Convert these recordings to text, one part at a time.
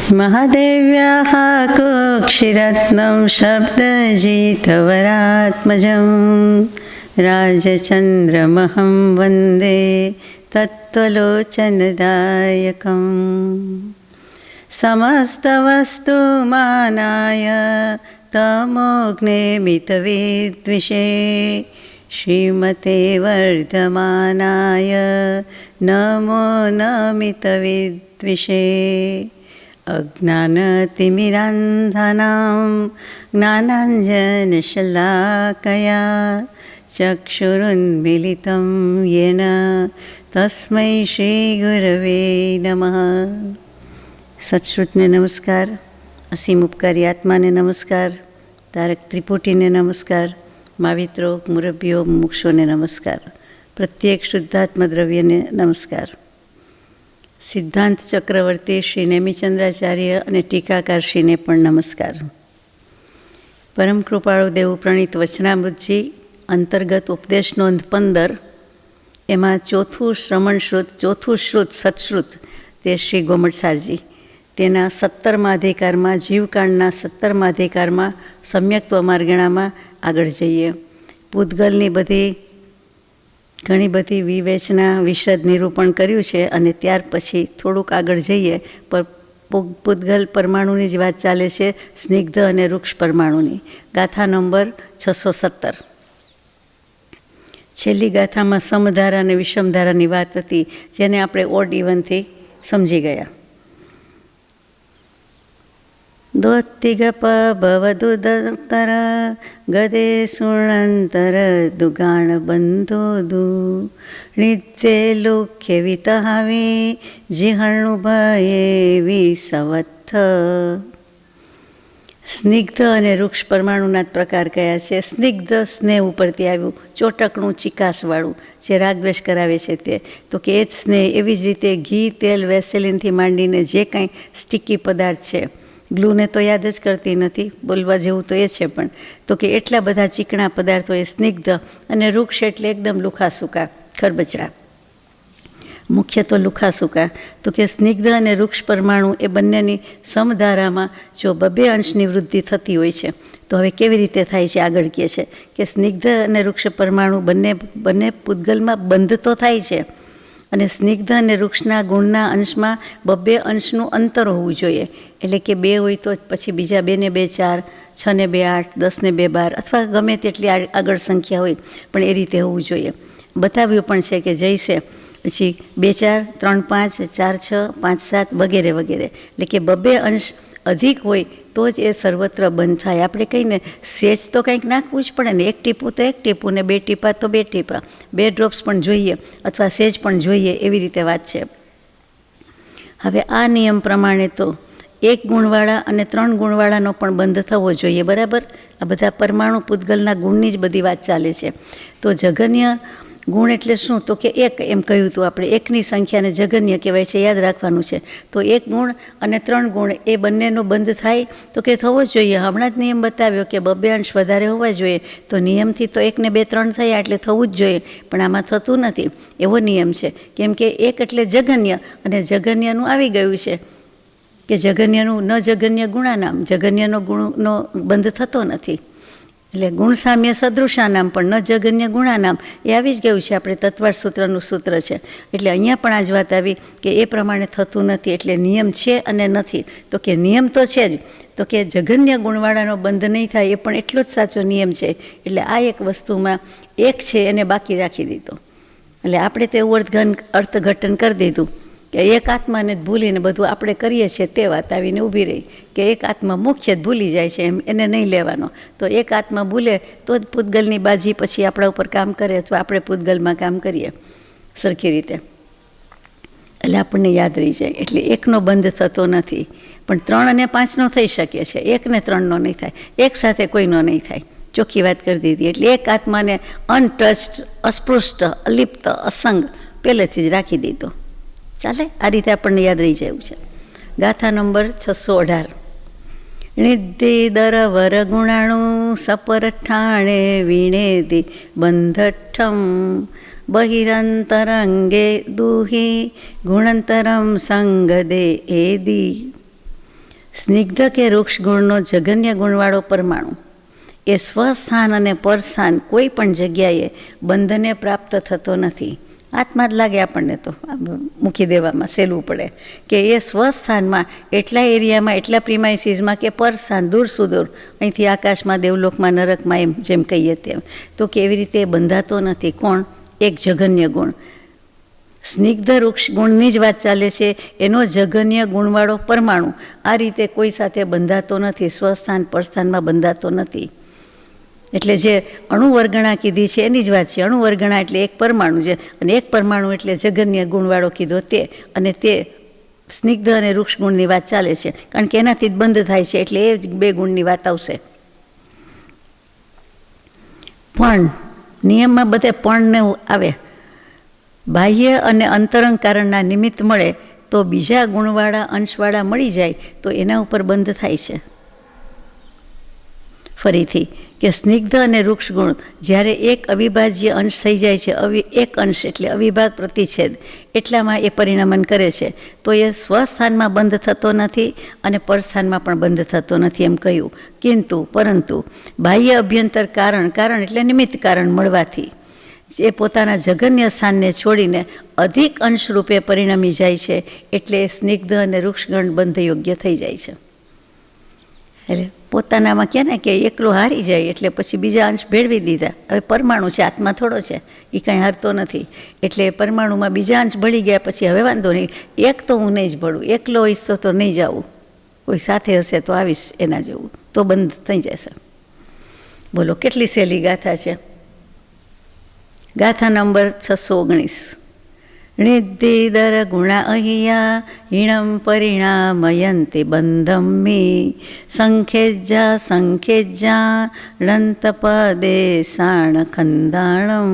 महादेव्याः कुक्षिरत्नं शब्दजितवरात्मजं राजचन्द्रमहं वन्दे तत्त्वलोचनदायकम् समस्तवस्तुमानाय तमोघ्ने मितविद्विषे श्रीमते वर्धमानाय नमो नमितविद्विषे अज्ञानतिमिरान्धानां ज्ञानाञ्जनशलाकया चक्षुरुन्मीलितं येन तस्मै श्रीगुरवे नमः। सत्श्रुतने नमस्कार, असीम उपकारी आत्माने नमस्कार, तारक त्रिपुटीने नमस्कार, मावित्रो मुरब्बियो मुक्षोने नमस्कार, प्रत्येक शुद्धात्म द्रव्यने नमस्कार। सिद्धांत चक्रवर्ती श्री नेमिचंद्राचार्य અને ટીકાકારશ્રીને પણ નમસ્કાર। પરમ કૃપાળુ દેવ પ્રણીત વચનામૃતજી અંતર્ગત ઉપદેશ નોંધ 15 એમાં ચોથું શ્રુત સત્શ્રુત તે શ્રી ગોમટસારજી તેના 17મા અધિકારમાં જીવકાંડના 17મા અધિકારમાં સમ્યક્ત્વ માર્ગણામાં આગળ જઈએ। પૂતગલની ઘણી બધી વિવેચના વિશદ નિરૂપણ કર્યું છે અને ત્યાર પછી થોડુંક આગળ જઈએ પર પૂતગલ પરમાણુની જ વાત ચાલે છે, સ્નિગ્ધ અને વૃક્ષ પરમાણુની। ગાથા નંબર 617। છેલ્લી ગાથામાં સમધારા અને વિષમધારાની વાત હતી, જેને આપણે ઓડ ઇવનથી સમજી ગયા। દોત્તિગપ ભવદુદતર ગદે સુણંતર દુગાણ બંધોદુ નિત્ય લુખ્ય વિતહાવે જીહણુ ભયે વિસવત્થ। સ્નિગ્ધ અને વૃક્ષ પરમાણુના જ પ્રકાર કયા છે? સ્નિગ્ધ સ્નેહ ઉપરથી આવ્યું, ચોટકણું ચિકાસવાળું જે રાગદ્વેષ કરાવે છે તે, તો કે એ જ સ્નેહ। એવી જ રીતે ઘી, તેલ, વેસેલિનથી માંડીને જે કાંઈ સ્ટીકી પદાર્થ છે, ગ્લુને તો યાદ જ કરતી નથી, બોલવા જેવું તો એ છે, પણ તો કે એટલા બધા ચીકણા પદાર્થો એ સ્નિગ્ધ, અને વૃક્ષ એટલે એકદમ લુખાસૂકા ખરબચડા। મુખ્ય તો લુખાસૂકા, તો કે સ્નિગ્ધ અને વૃક્ષ પરમાણુ એ બંનેની સમધારામાં જો 2 અંશની વૃદ્ધિ થતી હોય છે, તો હવે કેવી રીતે થાય છે? આગળ કહે છે કે સ્નિગ્ધ અને વૃક્ષ પરમાણુ બંને પૂતગલમાં બંધ તો થાય છે, અને સ્નિગ્ધ અને વૃક્ષના ગુણના અંશમાં 2 અંશનું અંતર હોવું જોઈએ। એટલે કે 2 હોય તો પછી બીજા 2 ને 2 4, 6 ને 2 8, 10 ને 2 12, અથવા ગમે તેટલી આગળ સંખ્યા હોય, પણ એ રીતે હોવું જોઈએ। બતાવ્યું પણ છે કે જઈશે પછી 2 4, 3 5, 4 6, 5 7 વગેરે વગેરે, એટલે કે 2 અંશ અધિક હોય તો જ એ સર્વત્ર બંધ થાય। આપણે કહીને સેજ તો કંઈક નાખવું જ પડે ને, 1 ટીપું તો 1 ટીપું, ને 2 ટીપા તો 2 ટીપા, 2 ડ્રોપ્સ પણ જોઈએ અથવા સેજ પણ જોઈએ, એવી રીતે વાત છે। હવે આ નિયમ પ્રમાણે તો 1 ગુણવાળા અને 3 ગુણવાળાનો પણ બંધ થવો જોઈએ, બરાબર? આ બધા પરમાણુ પૂતગલના ગુણની જ બધી વાત ચાલે છે। તો જગન્ય ગુણ એટલે શું? તો કે 1 એમ કહ્યું હતું આપણે, 1ની સંખ્યાને જગન્ય કહેવાય છે, યાદ રાખવાનું છે। તો 1 ગુણ અને 3 ગુણ એ બંનેનો બંધ થાય તો કે થવો જ જોઈએ। હમણાં જ નિયમ બતાવ્યો કે 2 અંશ વધારે હોવા જોઈએ, તો નિયમથી તો 1 ને 2 3 થયા એટલે થવું જ જોઈએ, પણ આમાં થતું નથી, એવો નિયમ છે। કેમ કે 1 એટલે જગન્ય, અને જગન્યનું આવી ગયું છે કે જગન્યનું ન જગન્ય ગુણાનામ, જગન્યનો ગુણનો બંધ થતો નથી, એટલે ગુણ સામ્ય સદૃશાનામ પણ ન જગન્ય ગુણાનામ એ આવી જ ગયું છે, આપણે તત્વાર્થ સૂત્રનું સૂત્ર છે। એટલે અહીંયા પણ આ જ વાત આવી કે એ પ્રમાણે થતું નથી, એટલે નિયમ છે અને નથી। તો કે નિયમ તો છે જ, તો કે જગન્ય ગુણવાળાનો બંધ નહીં થાય એ પણ એટલો જ સાચો નિયમ છે। એટલે આ એક વસ્તુમાં 1 છે એને બાકી રાખી દીધો, એટલે આપણે તો એવું અર્થઘટન કરી દીધું કે એક આત્માને જ ભૂલીને બધું આપણે કરીએ છીએ તે વાત આવીને ઊભી રહી કે એક આત્મા મુખ્ય જ ભૂલી જાય છે, એમ એને નહીં લેવાનો। તો એક આત્મા ભૂલે તો જ પૂતગલની બાજી પછી આપણા ઉપર કામ કરે, અથવા આપણે પૂતગલમાં કામ કરીએ સરખી રીતે, એટલે આપણને યાદ રહી જાય। એટલે 1નો બંધ થતો નથી, પણ 3 અને 5નો થઈ શકે છે, 1 ને 3નો નહીં થાય, એક સાથે કોઈનો નહીં થાય, ચોખ્ખી વાત કરી દીધી। એટલે એક આત્માને અનટચ્ડ, અસ્પૃષ્ટ, અલિપ્ત, અસંગ પહેલેથી જ રાખી દીધો, ચાલે? આ રીતે આપણને યાદ રહી જાય એવું છે। ગાથા નંબર 618। નિધિ દર વર ગુણાણુ સપરઠાણે વીણેદી બંધઠમ બહિરંતરંગે દુહી ગુણંતરમ સંગદે એદી। સ્નિગ્ધ કે વૃક્ષ ગુણનો જગન્ય ગુણવાળો પરમાણુ એ સ્વસ્થાન અને પરસ્થાન કોઈ પણ જગ્યાએ બંધને પ્રાપ્ત થતો નથી. આત્મા જ લાગે આપણને તો મૂકી દેવામાં સહેલું પડે કે એ સ્વસ્થાનમાં એટલા એરિયામાં એટલા પ્રિમાઇસીસમાં કે પરસ્થાન દૂર સુદૂર અહીંથી આકાશમાં દેવલોકમાં નરકમાં એમ જેમ કહીએ તેમ તો કેવી રીતે બંધાતો નથી. કોણ? એક જગન્ય ગુણ. સ્નિગ્ધ વૃક્ષ ગુણની જ વાત ચાલે છે. એનો જગન્ય ગુણવાળો પરમાણુ આ રીતે કોઈ સાથે બંધાતો નથી, સ્વસ્થાન પરસ્થાનમાં બંધાતો નથી. એટલે જે અણુવર્ગણા કીધી છે એની જ વાત છે. અણુવર્ગણા એટલે એક પરમાણુ છે અને એક પરમાણુ એટલે જગન્ય ગુણવાળો કીધો તે, અને તે સ્નિગ્ધ અને વૃક્ષ ગુણની વાત ચાલે છે કારણ કે એનાથી જ બંધ થાય છે એટલે એ જ બે ગુણની વાત આવશે. પણ નિયમમાં બધે પણને આવે. બાહ્ય અને અંતરંગ કારણના નિમિત્ત મળે તો બીજા ગુણવાળા અંશવાળા મળી જાય તો એના ઉપર બંધ થાય છે. ફરીથી કે સ્નિગ્ધ અને વૃક્ષ ગુણ જ્યારે એક અવિભાજ્ય અંશ થઈ જાય છે, એક અંશ એટલે અવિભાગ પ્રતિછેદ એટલામાં એ પરિણમન કરે છે તો એ સ્વસ્થાનમાં બંધ થતો નથી અને પરસ્થાનમાં પણ બંધ થતો નથી એમ કહ્યું. પરંતુ બાહ્ય અભ્યંતર કારણ એટલે નિમિત્ત કારણ મળવાથી જે પોતાના જગન્ય સ્થાનને છોડીને અધિક અંશ રૂપે પરિણમી જાય છે એટલે સ્નિગ્ધ અને વૃક્ષગણ બંધ યોગ્ય થઈ જાય છે. એટલે પોતાનામાં કહે ને કે એકલો હારી જાય એટલે પછી બીજા અંશ ભેળવી દીધા. હવે પરમાણુ છે, આત્મા થોડો છે, એ કાંઈ હારતો નથી. એટલે પરમાણુમાં બીજા અંશ ભળી ગયા પછી હવે વાંધો નહીં, એક તો હું નહીં જ ભળું, એકલો હોઈશ તો નહીં જાઉં, કોઈ સાથે હશે તો આવીશ એના જેવું, તો બંધ થઈ જશે. બોલો કેટલી સહેલી ગાથા છે. ગાથા નંબર 619. ણિદ્ધિદર ગુણા અહીંયા હિણમ પરિણામયંતિ બંધમ મી સંખેજ્જા ણંતપદે સાણ ખંદાણમ.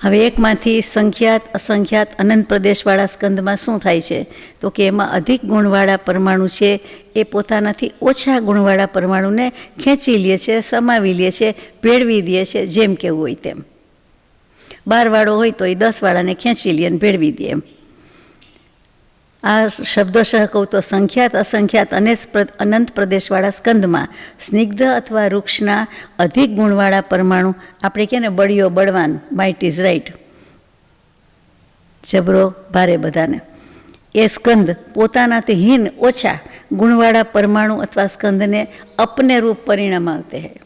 હવે એકમાંથી સંખ્યાત અસંખ્યાત અનંત પ્રદેશવાળા સ્કંદમાં શું થાય છે તો કે એમાં અધિક ગુણવાળા પરમાણુ છે એ પોતાનાથી ઓછા ગુણવાળા પરમાણુને ખેંચી લે છે, સમાવી લે છે, ભેળવી દે છે, જેમ કેવું હોય તેમ. 12 વાળો હોય તો એ 10 વાળાને ખેંચી લે અને ભેળવી દે એમ. આ શબ્દશઃ કહું તો સંખ્યાત અસંખ્યાત અનંત પ્રદેશવાળા સ્કંદમાં સ્નિગ્ધ અથવા વૃક્ષના અધિક ગુણવાળા પરમાણુ, આપણે કહે ને બળિયો બળવાન, માઇટ ઇઝ રાઇટ, જબરો ભારે બધાને, એ સ્કંદ પોતાનાથી હીન ઓછા ગુણવાળા પરમાણુ અથવા સ્કંદને અપને રૂપ પરિણામ આવતે હૈ.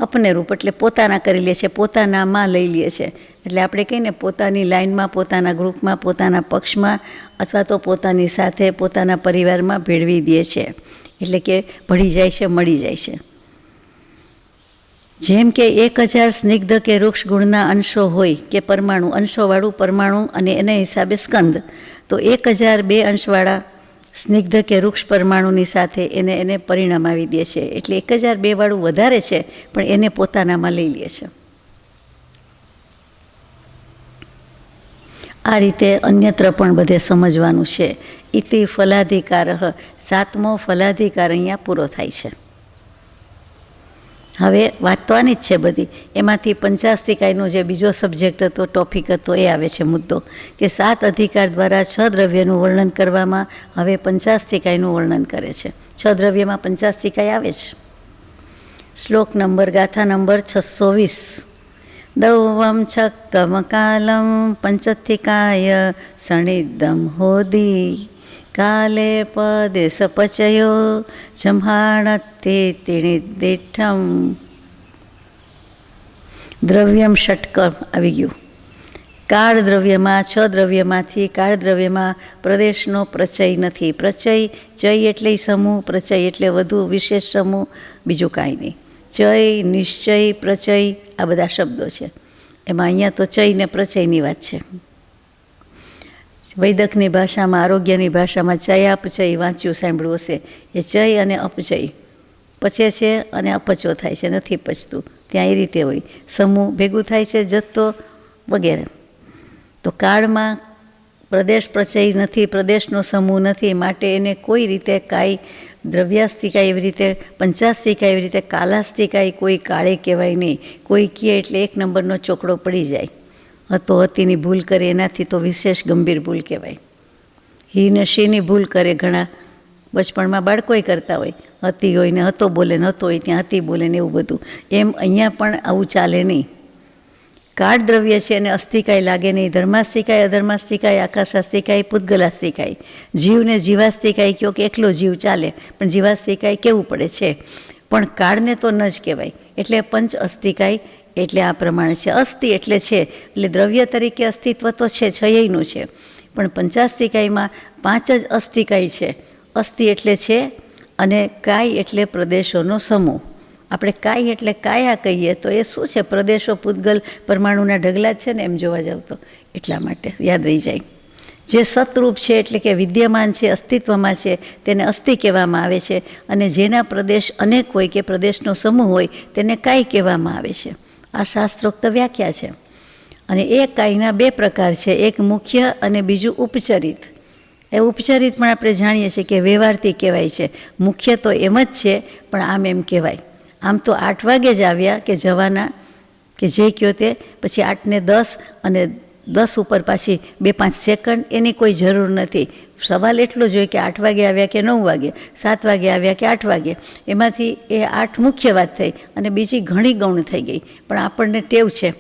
અપને રૂપ એટલે પોતાના કરી લે છે, પોતાનામાં લઈ લે છે. એટલે આપણે કહીએ ને પોતાની લાઇનમાં, પોતાના ગ્રુપમાં, પોતાના પક્ષમાં અથવા તો પોતાની સાથે પોતાના પરિવારમાં ભેળવી દે છે. એટલે કે ભળી જાય છે, મળી જાય છે. જેમ કે 1000 સ્નિગ્ધ કે વૃક્ષ ગુણના અંશો હોય કે પરમાણુ, અંશોવાળું પરમાણુ અને એના હિસાબે સ્કંદ, તો 1002 અંશવાળા સ્નિગ્ધ કે વૃક્ષ પરમાણુની સાથે એને પરિણામ આવી દે છે. એટલે 1002 વાળું વધારે છે પણ એને પોતાનામાં લઈ લે છે. આ રીતે અન્યત્ર પણ બધે સમજવાનું છે. ઇતિ ફલાધિકાર, 7મો ફલાધિકાર અહીંયા પૂરો થાય છે. હવે વાત તો આની જ છે બધી. એમાંથી પંચાસ્તિકાયનો જે બીજો સબ્જેક્ટ હતો, ટોપિક હતો, એ આવે છે મુદ્દો કે 7 અધિકાર દ્વારા 6 દ્રવ્યનું વર્ણન કરવામાં હવે પંચાસ્તિકાયનું વર્ણન કરે છે. 6 દ્રવ્યમાં પંચાસ્તિકાય આવે છે. શ્લોક નંબર, ગાથા નંબર 620. દૌવમ છક્કમ કાલમ પંચથિકાય સણિદ્દમ હોદી કાલે પદે સપચયો જમ્હાણતે તિણિદ્દિઠમ. દ્રવ્યમ ષટકમ આવી ગયું. કાળ દ્રવ્યમાં, 6 દ્રવ્યમાંથી કાળ દ્રવ્યમાં પ્રદેશનો પ્રચય નથી. પ્રચય, ચય એટલે સમૂહ, પ્રચય એટલે વધુ વિશેષ સમૂહ, બીજું કાંઈ નહીં. ચય, નિશ્ચય, પ્રચય આ બધા શબ્દો છે. એમાં અહીંયા તો ચય ને પ્રચયની વાત છે. વૈદકની ભાષામાં, આરોગ્યની ભાષામાં ચયાપચય વાંચ્યું સાંભળ્યું હશે. એ ચય અને અપચય પચે છે અને અપચો થાય છે, નથી પચતું. ત્યાં એ રીતે હોય, સમૂહ ભેગું થાય છે, જથ્થો વગેરે. તો કાળમાં પ્રદેશ પ્રચય નથી, પ્રદેશનો સમૂહ નથી, માટે એને કોઈ રીતે કાંઈ દ્રવ્યાસ્તિકાય એવી રીતે, પંચાસ્તિકાય એવી રીતે કાલાસ્તિકાય કોઈ કાળે કહેવાય નહીં. કોઈ કહે એટલે 1 નંબરનો ચોકડો પડી જાય. હતો હતીની ભૂલ કરે એનાથી તો વિશેષ ગંભીર ભૂલ કહેવાય. હી ને શીની ભૂલ કરે ઘણા બચપણમાં બાળકોય કરતા હોય, હતી હોય ને હતો બોલે ને હતો હોય ત્યાં હતી બોલે ને એવું બધું. એમ અહીંયા પણ આવું ચાલે નહીં. કાળ દ્રવ્ય છે એને અસ્થિકાય લાગે નહીં. ધર્માસ્થિકાય, અધર્માસ્થિકાય, આકાશાસ્થિકાય, પૂતગલાસ્થિકાય. જીવને જીવાસ્થિકાય કહો કે એકલો જીવ ચાલે, પણ જીવાસ્થિકાય કહેવું પડે છે. પણ કાળને તો ન જ કહેવાય. એટલે પંચ અસ્થિકાય એટલે આ પ્રમાણે છે. અસ્થિ એટલે છે, એટલે દ્રવ્ય તરીકે અસ્તિત્વ તો છે, છયનું છે. પણ પંચાસ્થિકાયમાં 5 જ અસ્થિકાય છે. અસ્થિ એટલે છે અને કાય એટલે પ્રદેશોનો સમૂહ. આપણે કાય એટલે કાયા કહીએ તો એ શું છે? પ્રદેશો, પૂતગલ, પરમાણુના ઢગલા જ છે ને, એમ જોવા જાવ તો. એટલા માટે યાદ રહી જાય. જે સતરૂપ છે એટલે કે વિદ્યમાન છે, અસ્તિત્વમાં છે, તેને અસ્થિ કહેવામાં આવે છે. અને જેના પ્રદેશ અનેક હોય કે પ્રદેશનો સમૂહ હોય તેને કાય કહેવામાં આવે છે. આ શાસ્ત્રોક્ત વ્યાખ્યા છે. અને એ કાયના 2 પ્રકાર છે, એક મુખ્ય અને બીજું ઉપચરિત. એ ઉપચરિત પણ આપણે જાણીએ છીએ કે વ્યવહારથી કહેવાય છે. મુખ્ય તો એમ જ છે, પણ આમ એમ કહેવાય. આમ તો 8 વાગે જ આવ્યા કે જવાના કે જે કહો તે, પછી 8 ને 10 અને 10 ઉપર પાછી 2-5 સેકન્ડ, એની કોઈ જરૂર નથી. સવાલ એટલો જ હોય કે 8 વાગે આવ્યા કે 9 વાગે, 7 વાગે આવ્યા કે 8 વાગે. એમાંથી એ 8 મુખ્ય વાત થઈ અને બીજી ઘણી ગૌણ થઈ ગઈ. પણ આપણને ટેવ છે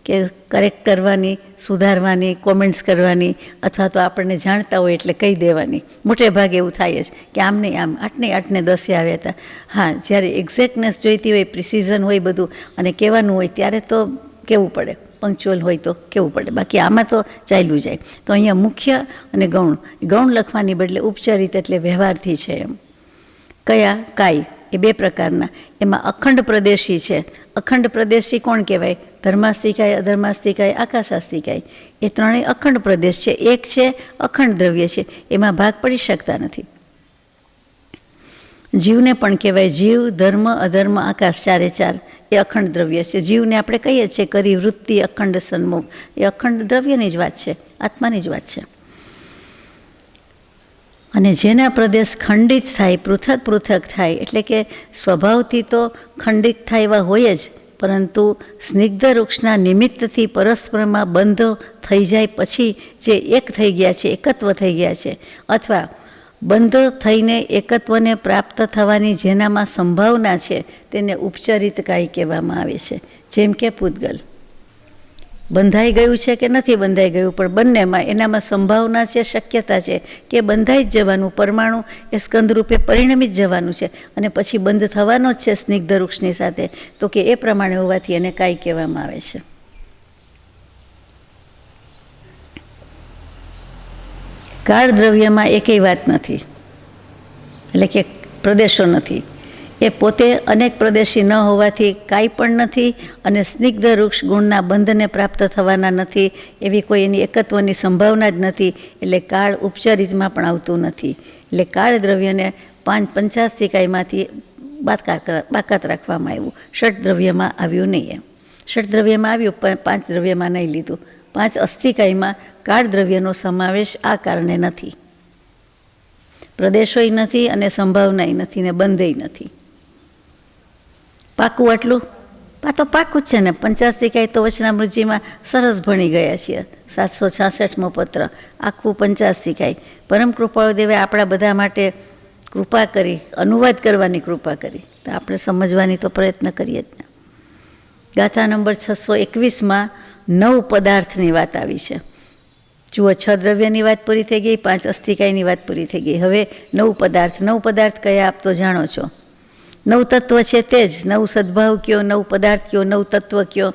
કે કરેક્ટ કરવાની, સુધારવાની, કોમેન્ટ્સ કરવાની, અથવા તો આપણને જાણતા હોય એટલે કહી દેવાની. મોટે ભાગે એવું થાય જ કે આમ નહીં આમ, 8 ને 8 ને 10 આવ્યા હતા. હા, જ્યારે એક્ઝેક્ટનેસ જોઈતી હોય, પ્રિસિઝન હોય બધું અને કહેવાનું હોય ત્યારે તો કહેવું પડે, પંક્ચ્યુઅલ હોય તો કહેવું પડે. બાકી આમાં તો ચાલ્યું જાય. તો અહીંયા મુખ્ય અને ગૌણ, ગૌણ લખવાની બદલે ઉપચારિત એટલે વ્યવહારથી છે એમ. કયા? કાય. એ 2 પ્રકારના. એમાં અખંડ પ્રદેશી છે. અખંડ પ્રદેશી કોણ કહેવાય? ધર્માસ્થિકાય, અધર્માસ્થિકાય, આકાશાસ્થિકાય. એ ત્રણેય અખંડ પ્રદેશ છે. એક છે અખંડ દ્રવ્ય છે, એમાં ભાગ પડી શકતા નથી. જીવને પણ કહેવાય. જીવ, ધર્મ, અધર્મ, આકાશ, 4 એ અખંડ દ્રવ્ય છે. જીવને આપણે કહીએ છીએ કરી વૃત્તિ, અખંડ સન્મુખ, એ અખંડ દ્રવ્યની જ વાત છે, આત્માની જ વાત છે. અને જેના પ્રદેશ ખંડિત થાય, પૃથક પૃથક થાય, એટલે કે સ્વભાવથી તો ખંડિત થાય એવા હોય જ, પરંતુ સ્નિગ્ધ વૃક્ષના નિમિત્તથી પરસ્પરમાં બંધ થઈ જાય પછી જે એક થઈ ગયા છે, એકત્વ થઈ ગયા છે, અથવા બંધ થઈને એકત્વને પ્રાપ્ત થવાની જેનામાં સંભાવના છે તેને ઉપચરિત કાય કહેવામાં આવે છે. જેમ કે પૂતગલ બંધાઈ ગયું છે કે નથી બંધાઈ ગયું, પણ બંનેમાં એનામાં સંભાવના છે, શક્યતા છે કે બંધાઈ જ જવાનું. પરમાણુ એ સ્કંદરૂપે પરિણમી જ જવાનું છે અને પછી બંધ થવાનો જ છે સ્નિગ્ધ વૃક્ષની સાથે. તો કે એ પ્રમાણે હોવાથી એને કાય કહેવામાં આવે છે. કાળ દ્રવ્યમાં એકેય વાત નથી, એટલે કે પ્રદેશો નથી. એ પોતે અનેક પ્રદેશી ન હોવાથી કાંઈ પણ નથી, અને સ્નિગ્ધ વૃક્ષ ગુણના બંધને પ્રાપ્ત થવાના નથી, એવી કોઈ એની એકત્વની સંભાવના જ નથી. એટલે કાળ ઉપચરિતમાં પણ આવતું નથી. એટલે કાળ દ્રવ્યને 5 સ્થિકાયમાંથી બાકાત રાખવામાં આવ્યું. ષટ દ્રવ્યમાં આવ્યું નહીં. એમ ષટ દ્રવ્યમાં આવ્યું, 5 દ્રવ્યમાં નહીં લીધું. 5 અસ્થિકાયમાં કાળ દ્રવ્યનો સમાવેશ આ કારણે નથી. પ્રદેશોય નથી અને સંભાવનાય નથી ને બંધેય નથી. પાકું આટલું? આ તો પાકું જ છે ને. 50 તો વચનામૃતજીમાં સરસ ભણી ગયા છીએ. 766મો પત્ર આખું 50. પરમ કૃપાળુ દેવે આપણા બધા માટે કૃપા કરી, અનુવાદ કરવાની કૃપા કરી, તો આપણે સમજવાની તો પ્રયત્ન કરીએ જ ને. ગાથા નંબર 621માં 9 પદાર્થની વાત આવી છે. જુઓ, 6 દ્રવ્યની વાત પૂરી થઈ ગઈ, 5 અસ્થિકાયની વાત પૂરી થઈ ગઈ. હવે 9 પદાર્થ. 9 પદાર્થ કયા આપ તો જાણો છો. 9 તત્વ છે તે જ. 9 સદભાવ કયો, 9 પદાર્થ કયો, 9 તત્વ કયો,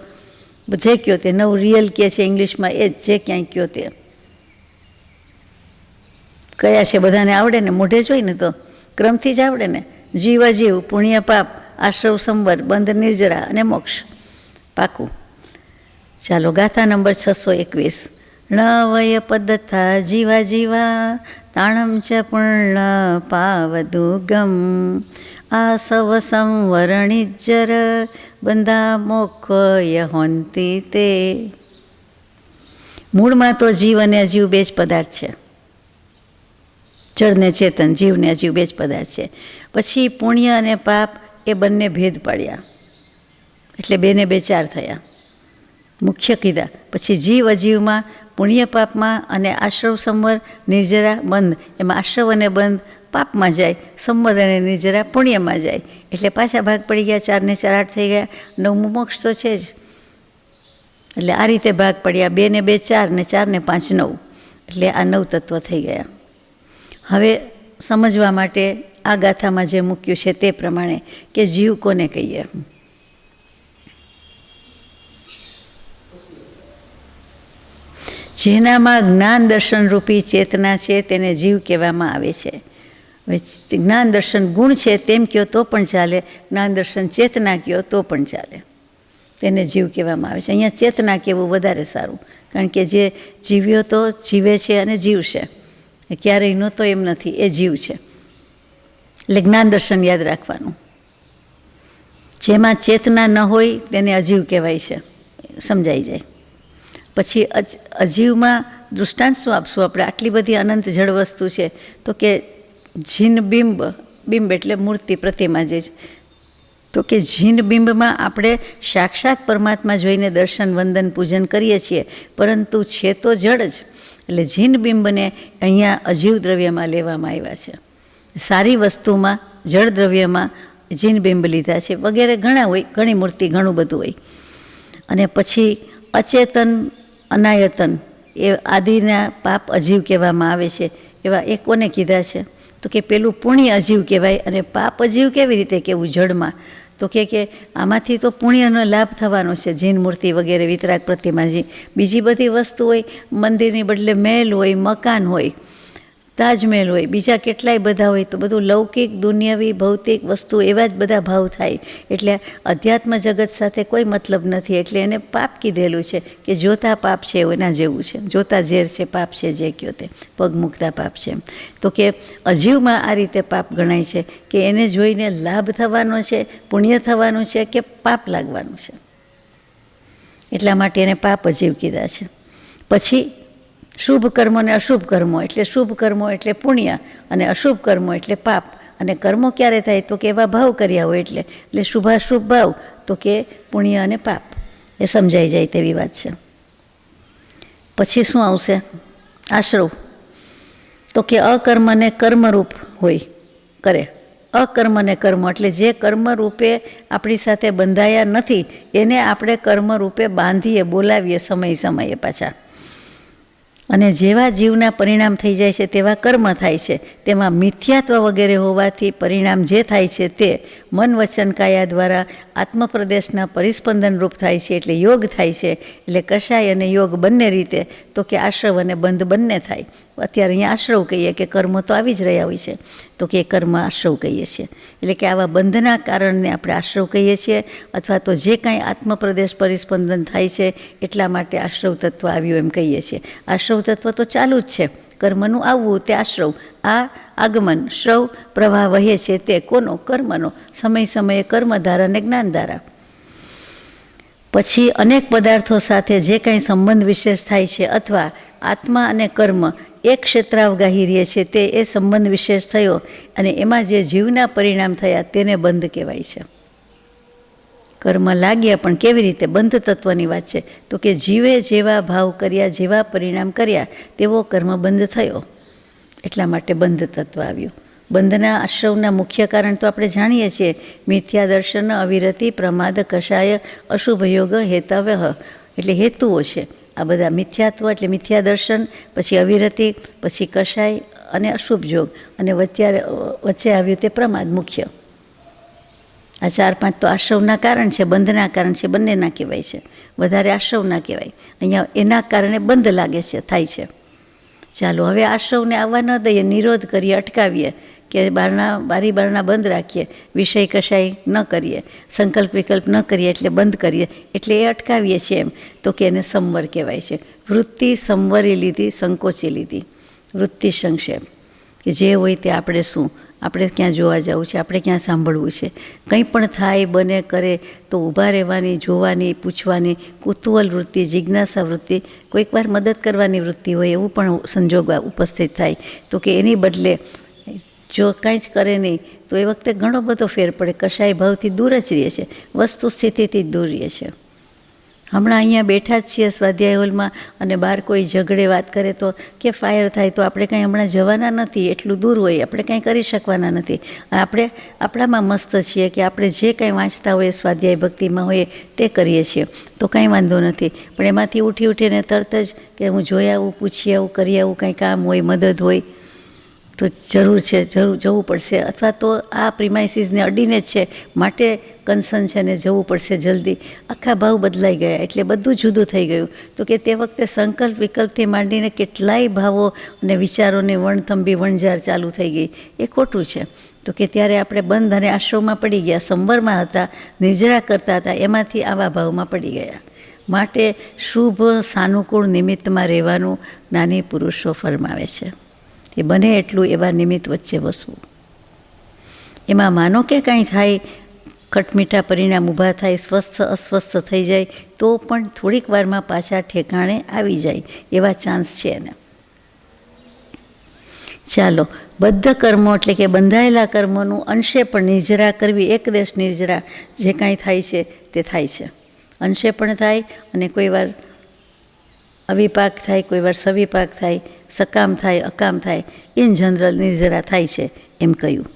જે કયો તે. 9 રિયલ કહે છે ઇંગ્લિશમાં, એ જ જે ક્યાંય કયો તે. કયા છે બધાને આવડે ને, મોઢે જ હોય ને તો ક્રમથી જ આવડે ને. જીવ અજીવ, પુણ્ય પાપ, આશ્રવ સંવર, બંધ નિર્જરા અને મોક્ષ. પાકું. ચાલો, ગાથા નંબર 621. ણવય પદ્ધતા જીવા જીવા તાણમ ચ પૂર્ણ પાવદુગમ આસવ સંવરણિજ્જર બંધા મોક્ષય હોંતી તે. મૂળમાં તો જીવ અને અજીવ 2 જ પદાર્થ છે. જળ ને ચેતન, જીવ ને અજીવ 2 જ પદાર્થ છે. પછી પુણ્ય અને પાપ એ બંને ભેદ પાડ્યા, એટલે 2 ને 2 4 થયા. મુખ્ય કીધા. પછી જીવ અજીવમાં, પુણ્ય પાપમાં અને આશ્રવ સંવર, નિર્જરા, બંધ, એમાં આશ્રવ અને બંધ પાપમાં જાય, સંવદ અને નિર્જરા પુણ્યમાં જાય. એટલે પાછા ભાગ પડી ગયા, 4 ને 4 8 થઈ ગયા, 9મું મોક્ષ તો છે જ. એટલે આ રીતે ભાગ પડ્યા, 2 ને 2 4 ને 4 ને 5 9. એટલે આ 9 તત્વ થઈ ગયા. હવે સમજવા માટે આ ગાથામાં જે મૂક્યું છે તે પ્રમાણે કે જીવ કોને કહીએ. જેનામાં જ્ઞાન દર્શન રૂપી ચેતના છે તેને જીવ કહેવામાં આવે છે. હવે જ્ઞાન દર્શન ગુણ છે તેમ કહો તો પણ ચાલે, જ્ઞાન દર્શન ચેતના કહો તો પણ ચાલે, તેને જીવ કહેવામાં આવે છે. અહીંયા ચેતના કહેવું વધારે સારું, કારણ કે જે જીવ્યો તો જીવે છે અને જીવશે, ક્યારેય નહોતો એમ નથી, એ જીવ છે. એટલે જ્ઞાન દર્શન યાદ રાખવાનું. જેમાં ચેતના ન હોય તેને અજીવ કહેવાય છે, સમજાઈ જાય. પછી અજીવમાં દૃષ્ટાંત શું આપશું આપણે? આટલી બધી અનંત જળ વસ્તુ છે તો કે જીન બિંબ, બિંબ એટલે મૂર્તિ, પ્રતિમા જે છે, તો કે જીન બિંબમાં આપણે સાક્ષાત પરમાત્મા જોઈને દર્શન વંદન પૂજન કરીએ છીએ, પરંતુ છે તો જળ જ. એટલે જીન બિંબને અહીંયા અજીવ દ્રવ્યમાં લેવામાં આવ્યા છે. સારી વસ્તુમાં જળ દ્રવ્યમાં જીન બિંબ લીધા છે, વગેરે ઘણા હોય, ઘણી મૂર્તિ, ઘણું બધું હોય. અને પછી અચેતન અનાયતન એ આદિના પાપ અજીવ કહેવામાં આવે છે. એવા એ કોને કીધા છે? તો કે પેલું પુણ્ય અજીવ કહેવાય. અને પાપ અજીવ કેવી રીતે કહેવું જળમાં? તો કે આમાંથી તો પુણ્યનો લાભ થવાનો છે, જીન મૂર્તિ વગેરે, વિતરાગ પ્રતિમાજી. બીજી બધી વસ્તુ હોય, મંદિરની બદલે મહેલ હોય, મકાન હોય, તાજમહેલ હોય, બીજા કેટલાય બધા હોય, તો બધું લૌકિક દુનિયાવી ભૌતિક વસ્તુ એવા જ બધા ભાવ થાય. એટલે અધ્યાત્મ જગત સાથે કોઈ મતલબ નથી. એટલે એને પાપ કીધેલું છે કે જોતા પાપ છે એના જેવું છે, જોતા ઝેર છે પાપ છે, જે કહો તે પગ મૂકતા પાપ છે. તો કે અજીવમાં આ રીતે પાપ ગણાય છે કે એને જોઈને લાભ થવાનો છે, પુણ્ય થવાનું છે કે પાપ લાગવાનું છે. એટલા માટે એને પાપ અજીવ કીધા છે. પછી શુભ કર્મો અને અશુભ કર્મો, એટલે શુભ કર્મો એટલે પુણ્ય અને અશુભ કર્મો એટલે પાપ. અને કર્મો ક્યારે થાય? તો કે એવા ભાવ કર્યા હોય એટલે શુભાશુભ ભાવ, તો કે પુણ્ય અને પાપ. એ સમજાઈ જાય તેવી વાત છે. પછી શું આવશે? આશ્રવ. તો કે અકર્મને કર્મરૂપ હોય કરે. અકર્મને કર્મ એટલે જે કર્મરૂપે આપણી સાથે બંધાયા નથી એને આપણે કર્મરૂપે બાંધીએ, બોલાવીએ સમય સમયે પાછા. અને જેવા જીવના પરિણામ થઈ જાય છે તેવા કર્મ થાય છે. તેમાં મિથ્યાત્વ વગેરે હોવાથી પરિણામ જે થાય છે તે મન વચન કાયા દ્વારા આત્મપ્રદેશના પરિસ્પંદન રૂપ થાય છે. એટલે યોગ થાય છે. એટલે કષાય અને યોગ બંને રીતે, તો કે આશ્રવ અને બંધ બંને થાય. અત્યારે અહીંયા આશ્રવ કહીએ કે કર્મ તો આવી જ રહ્યા હોય છે, તો કે કર્મ આશ્રવ કહીએ છીએ. એટલે કે આવા બંધના કારણને આપણે આશ્રવ કહીએ છીએ, અથવા તો જે કાંઈ આત્મપ્રદેશ પરિસ્પંદન થાય છે એટલા માટે આશ્રવ તત્વ આવ્યું એમ કહીએ છીએ. આશ્રવ તત્વ તો ચાલુ જ છે, કર્મનું આવવું તે આશ્રવ. આ આગમન શ્રવ પ્રવાહ વહે છે તે કોનો? કર્મનો. સમય સમયે કર્મધારા અને જ્ઞાનધારા. પછી અનેક પદાર્થો સાથે જે કાંઈ સંબંધ વિશેષ થાય છે અથવા આત્મા અને કર્મ એક ક્ષેત્રાવગાહી રહે છે તે એ સંબંધ વિશેષ થયો અને એમાં જે જીવના પરિણામ થયા તેને બંધ કહેવાય છે. કર્મ લાગ્યા પણ કેવી રીતે? બંધ તત્વની વાત છે. તો કે જીવે જેવા ભાવ કર્યા, જેવા પરિણામ કર્યા તેવો કર્મ બંધ થયો, એટલા માટે બંધ તત્વ આવ્યું. બંધના આશ્રવના મુખ્ય કારણ તો આપણે જાણીએ છીએ, મિથ્યા દર્શન, અવિરતિ, પ્રમાદ, કષાય, અશુભ યોગ, હેતવ્ય. એટલે હેતુઓ છે આ બધા. મિથ્યાત્વ એટલે મિથ્યા દર્શન, પછી અવિરતિ, પછી કષાય અને અશુભ યોગ, અને વચ્ચે આવ્યું તે પ્રમાદ મુખ્ય. આ 4-5 તો આશ્રવના કારણ છે, બંધના કારણ છે, બંનેના કહેવાય છે. વધારે આશ્રવના કહેવાય. અહીંયા એના કારણે બંધ લાગે છે, થાય છે. ચાલો હવે આશ્રવને આવવા ન દઈએ, નિરોધ કરીએ, અટકાવીએ, કે બારી બારણા બંધ રાખીએ, વિષય કશાય ન કરીએ, સંકલ્પ વિકલ્પ ન કરીએ, એટલે બંધ કરીએ, એટલે એ અટકાવીએ છીએ એમ. તો કે એને સંવર કહેવાય છે. વૃત્તિ સંવરી લીધી, સંકોચી લીધી. વૃત્તિ સંક્ષેપ, કે જે હોય તે આપણે શું, આપણે ક્યાં જોવા જવું છે, આપણે ક્યાં સાંભળવું છે. કંઈ પણ થાય, બને, કરે તો ઊભા રહેવાની, જોવાની, પૂછવાની કુતૂહલ વૃત્તિ, જિજ્ઞાસા વૃત્તિ, કોઈક વાર મદદ કરવાની વૃત્તિ હોય એવું પણ સંજોગ ઉપસ્થિત થાય. તો કે એની બદલે જો કાંઈ જ કરે નહીં તો એ વખતે ઘણો બધો ફેર પડે. કશાય ભાવથી દૂર જ રહે છે, વસ્તુ સ્થિતિથી જ દૂર રહે છે. હમણાં અહીંયા બેઠા જ છીએ સ્વાધ્યાય હોલમાં, અને બહાર કોઈ ઝઘડે વાત કરે તો કે ફાયર થાય તો આપણે કાંઈ હમણાં જવાના નથી, એટલું દૂર હોય, આપણે કાંઈ કરી શકવાના નથી. આપણે આપણામાં મસ્ત છીએ કે આપણે જે કાંઈ વાંચતા હોઈએ, સ્વાધ્યાય ભક્તિમાં હોઈએ તે કરીએ છીએ, તો કાંઈ વાંધો નથી. પણ એમાંથી ઉઠીને તરત જ કે હું જોઈ આવું, પૂછી આવું, કરી આવું, કાંઈ કામ હોય, મદદ હોય તો જરૂર છે, જવું પડશે, અથવા તો આ પ્રિમાઇસીસને અડીને જ છે માટે કન્સર્ન છે ને જવું પડશે જલ્દી. આખા ભાવ બદલાઈ ગયા, એટલે બધું જુદું થઈ ગયું. તો કે તે વખતે સંકલ્પ વિકલ્પથી માંડીને કેટલાય ભાવો અને વિચારોની વણથંભી વણઝાર ચાલુ થઈ ગઈ, એ ખોટું છે. તો કે ત્યારે આપણે બંધ અને આશ્રમમાં પડી ગયા, સંવરમાં હતા, નિર્જરા કરતા હતા, એમાંથી આવા ભાવમાં પડી ગયા. માટે શુભ સાનુકૂળ નિમિત્તમાં રહેવાનું જ્ઞાની પુરુષો ફરમાવે છે. એ બને એટલું એવા નિમિત્ત વચ્ચે વસવું. એમાં માનો કે કાંઈ થાય, ખટમીઠા પરિણામ ઊભા થાય, સ્વસ્થ અસ્વસ્થ થઈ જાય, તો પણ થોડીક વારમાં પાછા ઠેકાણે આવી જાય એવા ચાન્સ છે એને. ચાલો, બદ્ધ કર્મો એટલે કે બંધાયેલા કર્મોનું અંશે પણ નિર્જરા કરવી, એકદેશ નિર્જરા, જે કાંઈ થાય છે તે થાય છે. અંશે પણ થાય અને કોઈ વાર અવિપાક થાય, કોઈ વાર સવિપાક થાય, સકામ થાય, અકામ થાય, ઇન જનરલ નિર્જરા થાય છે એમ કહ્યું.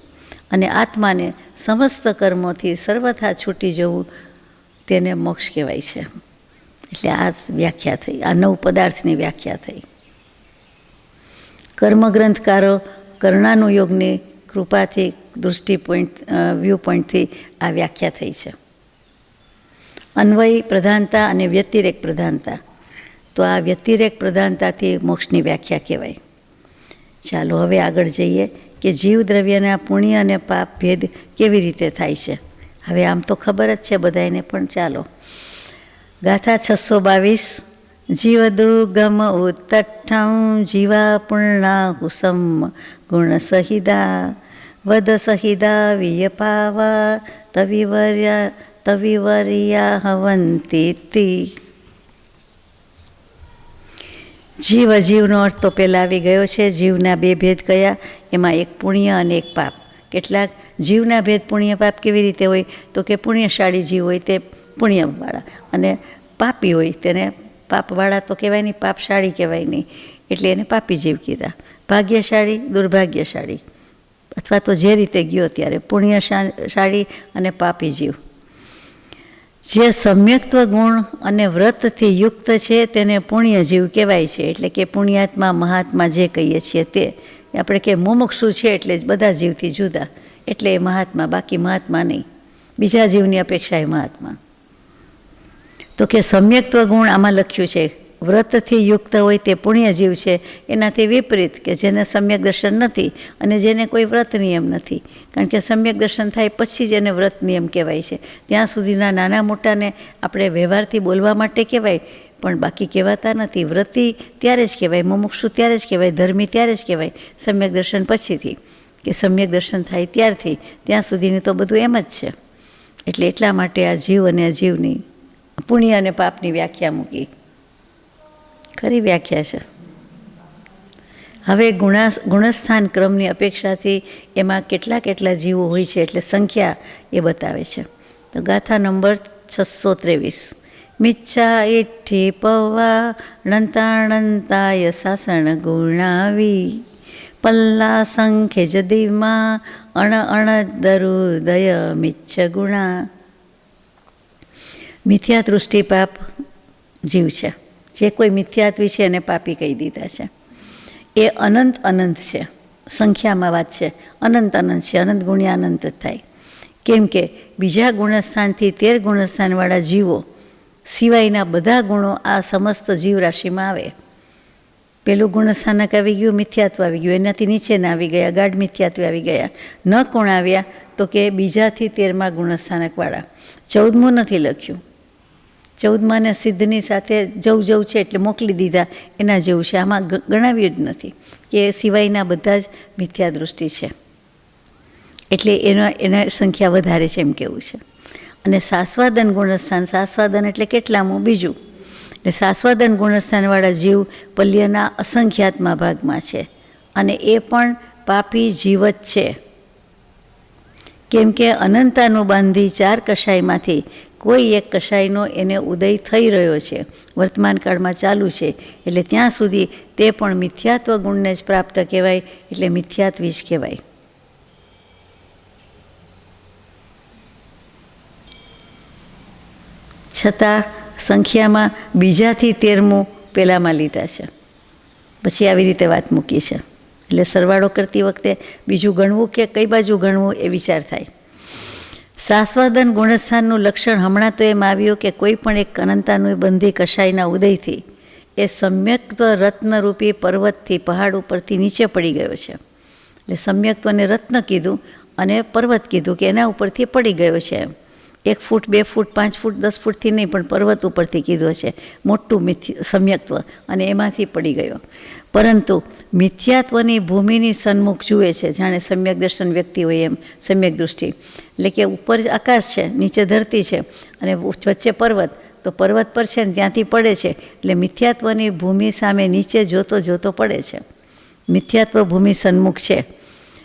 અને આત્માને સમસ્ત કર્મોથી સર્વથા છૂટી જવું, તેને મોક્ષ કહેવાય છે. એટલે આ વ્યાખ્યા થઈ, આ નવ પદાર્થની વ્યાખ્યા થઈ. કર્મગ્રંથકારો કર્ણાનુયોગની કૃપાથી, વ્યૂ પોઈન્ટથી આ વ્યાખ્યા થઈ છે. અન્વય પ્રધાનતા અને વ્યતિરેક પ્રધાનતા, તો આ વ્યતિરેક પ્રધાનતાથી મોક્ષની વ્યાખ્યા કહેવાય. ચાલો હવે આગળ જઈએ કે જીવદ્રવ્યના પુણ્ય અને પાપ ભેદ કેવી રીતે થાય છે. હવે આમ તો ખબર જ છે બધાને, પણ ચાલો. ગાથા 622. જીવદુગમ ઉત્તઠ્ઠં જીવા પૂર્ણાહુસમ ગુણ સહિદા વદ સહિદા વિયપાવા તવિવર્યા હવંતી. જીવ અજીવનો અર્થ તો પહેલાં આવી ગયો છે. જીવના બે ભેદ કયા? એમાં એક પુણ્ય અને એક પાપ. કેટલાક જીવના ભેદ પુણ્ય પાપ કેવી રીતે હોય? તો કે પુણ્યશાળી જીવ હોય તે પુણ્યવાળા, અને પાપી હોય તેને પાપવાળા તો કહેવાય નહીં, પાપશાળી કહેવાય નહીં, એટલે એને પાપી જીવ કીધા. ભાગ્યશાળી, દુર્ભાગ્યશાળી, અથવા તો જે રીતે ગયો ત્યારે પુણ્યશાળી અને પાપી જીવ. જે સમ્યક્ત્વ ગુણ અને વ્રતથી યુક્ત છે તેને પુણ્ય જીવ કહેવાય છે. એટલે કે પુણ્યાત્મા, મહાત્મા જે કહીએ છીએ તે. આપણે કે મુમુક્ષુ છે એટલે જ બધા જીવથી જુદા, એટલે એ મહાત્મા, બાકી મહાત્મા નહીં, બીજા જીવની અપેક્ષા એ મહાત્મા. તો કે સમ્યક્ત્વ ગુણ આમાં લખ્યું છે, વ્રતથી યુક્ત હોય તે પુણ્ય જીવ છે. એનાથી વિપરીત કે જેને સમ્યક દર્શન નથી અને જેને કોઈ વ્રત નિયમ નથી. કારણ કે સમ્યક દર્શન થાય પછી જ એને વ્રત નિયમ કહેવાય છે. ત્યાં સુધીના નાના મોટાને આપણે વ્યવહારથી બોલવા માટે કહેવાય, પણ બાકી કહેવાતા નથી. વ્રતી ત્યારે જ કહેવાય, મુમુક્ષુ ત્યારે જ કહેવાય, ધર્મી ત્યારે જ કહેવાય, સમ્યક દર્શન પછીથી, કે સમ્યક દર્શન થાય ત્યારથી. ત્યાં સુધીનું તો બધું એમ જ છે. એટલે એટલા માટે આ જીવ અને અજીવની, પુણ્ય અને પાપની વ્યાખ્યા મૂકી. ખરી વ્યાખ્યા છે. હવે ગુણસ્થાન ક્રમની અપેક્ષાથી એમાં કેટલા જીવો હોય છે, એટલે સંખ્યા એ બતાવે છે. તો ગાથા નંબર 623. મિચ્છા ઇઠ્ઠી પવા ણંતાણંતાય સાસણ ગુણાવી પલ્લા સંખ્ય જદીમાં અણ દરુદય મિચ્છ ગુણા. મિથ્યા દૃષ્ટિ પાપ જીવ છે. જે કોઈ મિથ્યાત્વી છે એને પાપી કહી દીધા છે. એ અનંત છે, સંખ્યામાં વાત છે, અનંત છે, અનંત ગુણ્યા અનંત જ થાય. કેમ કે બીજા ગુણસ્થાનથી 13 ગુણસ્થાનવાળા જીવો સિવાયના બધા ગુણો આ સમસ્ત જીવરાશિમાં આવે. પેલું ગુણસ્થાનક આવી ગયું, મિથ્યાત્વ આવી ગયું, એનાથી નીચેના આવી ગયા, ગાઢ મિથ્યાત્વ આવી ગયા. ન કોણ આવ્યા? તો કે બીજાથી 13મા ગુણસ્થાનકવાળા. 14મું નથી લખ્યું. 14માને સિદ્ધની સાથે જવું છે એટલે મોકલી દીધા, એના જેવું છે. આમાં ગણાવ્યું જ નથી કે સિવાયના બધા જ મિથ્યા દૃષ્ટિ છે, એટલે એના સંખ્યા વધારે છે એમ કેવું છે. અને સાસ્વાદન ગુણસ્થાન, સાસ્વાદન એટલે કેટલામું? બીજું. એટલે સાસ્વાદન ગુણસ્થાનવાળા જીવ પલ્યના અસંખ્યાત્મા ભાગમાં છે, અને એ પણ પાપી જીવ જ છે. કેમ કે અનંતાનું બાંધી 4 કષાયમાંથી કોઈ એક કષાયનો એને ઉદય થઈ રહ્યો છે, વર્તમાન કાળમાં ચાલુ છે, એટલે ત્યાં સુધી તે પણ મિથ્યાત્વ ગુણને જ પ્રાપ્ત કહેવાય, એટલે મિથ્યાત્વીજ કહેવાય. છતાં સંખ્યામાં બીજાથી 13મું પહેલાંમાં લીધા છે, પછી આવી રીતે વાત મૂકી છે. એટલે સરવાળો કરતી વખતે બીજું ગણવું કે કઈ બાજુ ગણવું એ વિચાર થાય. શાસ્વાદન ગુણસ્થાનનું લક્ષણ હમણાં તો એમ આવ્યું કે કોઈ પણ એક અનંતાનું બંધી કષાયના ઉદયથી એ સમ્યક્ત્વ રત્નરૂપી પર્વતથી પહાડ ઉપરથી નીચે પડી ગયો છે. એટલે સમ્યક્ત્વને રત્ન કીધું અને પર્વત કીધું કે એના ઉપરથી પડી ગયો છે. 1 ફૂટ 2 ફૂટ 5 ફૂટ 10 ફૂટથી નહીં, પણ પર્વત ઉપરથી કીધું છે, મોટું સમ્યક્ત્વ, અને એમાંથી પડી ગયો. પરંતુ મિથ્યાત્વની ભૂમિની સન્મુખ જુએ છે, જાણે સમ્યક દર્શન વ્યક્તિ હોય એમ, સમ્યક દૃષ્ટિ. એટલે કે ઉપર આકાશ છે, નીચે ધરતી છે, અને વચ્ચે પર્વત, તો પર્વત પર છે ને ત્યાંથી પડે છે. એટલે મિથ્યાત્વની ભૂમિ સામે નીચે જોતો જોતો પડે છે. મિથ્યાત્વ ભૂમિ સન્મુખ છે,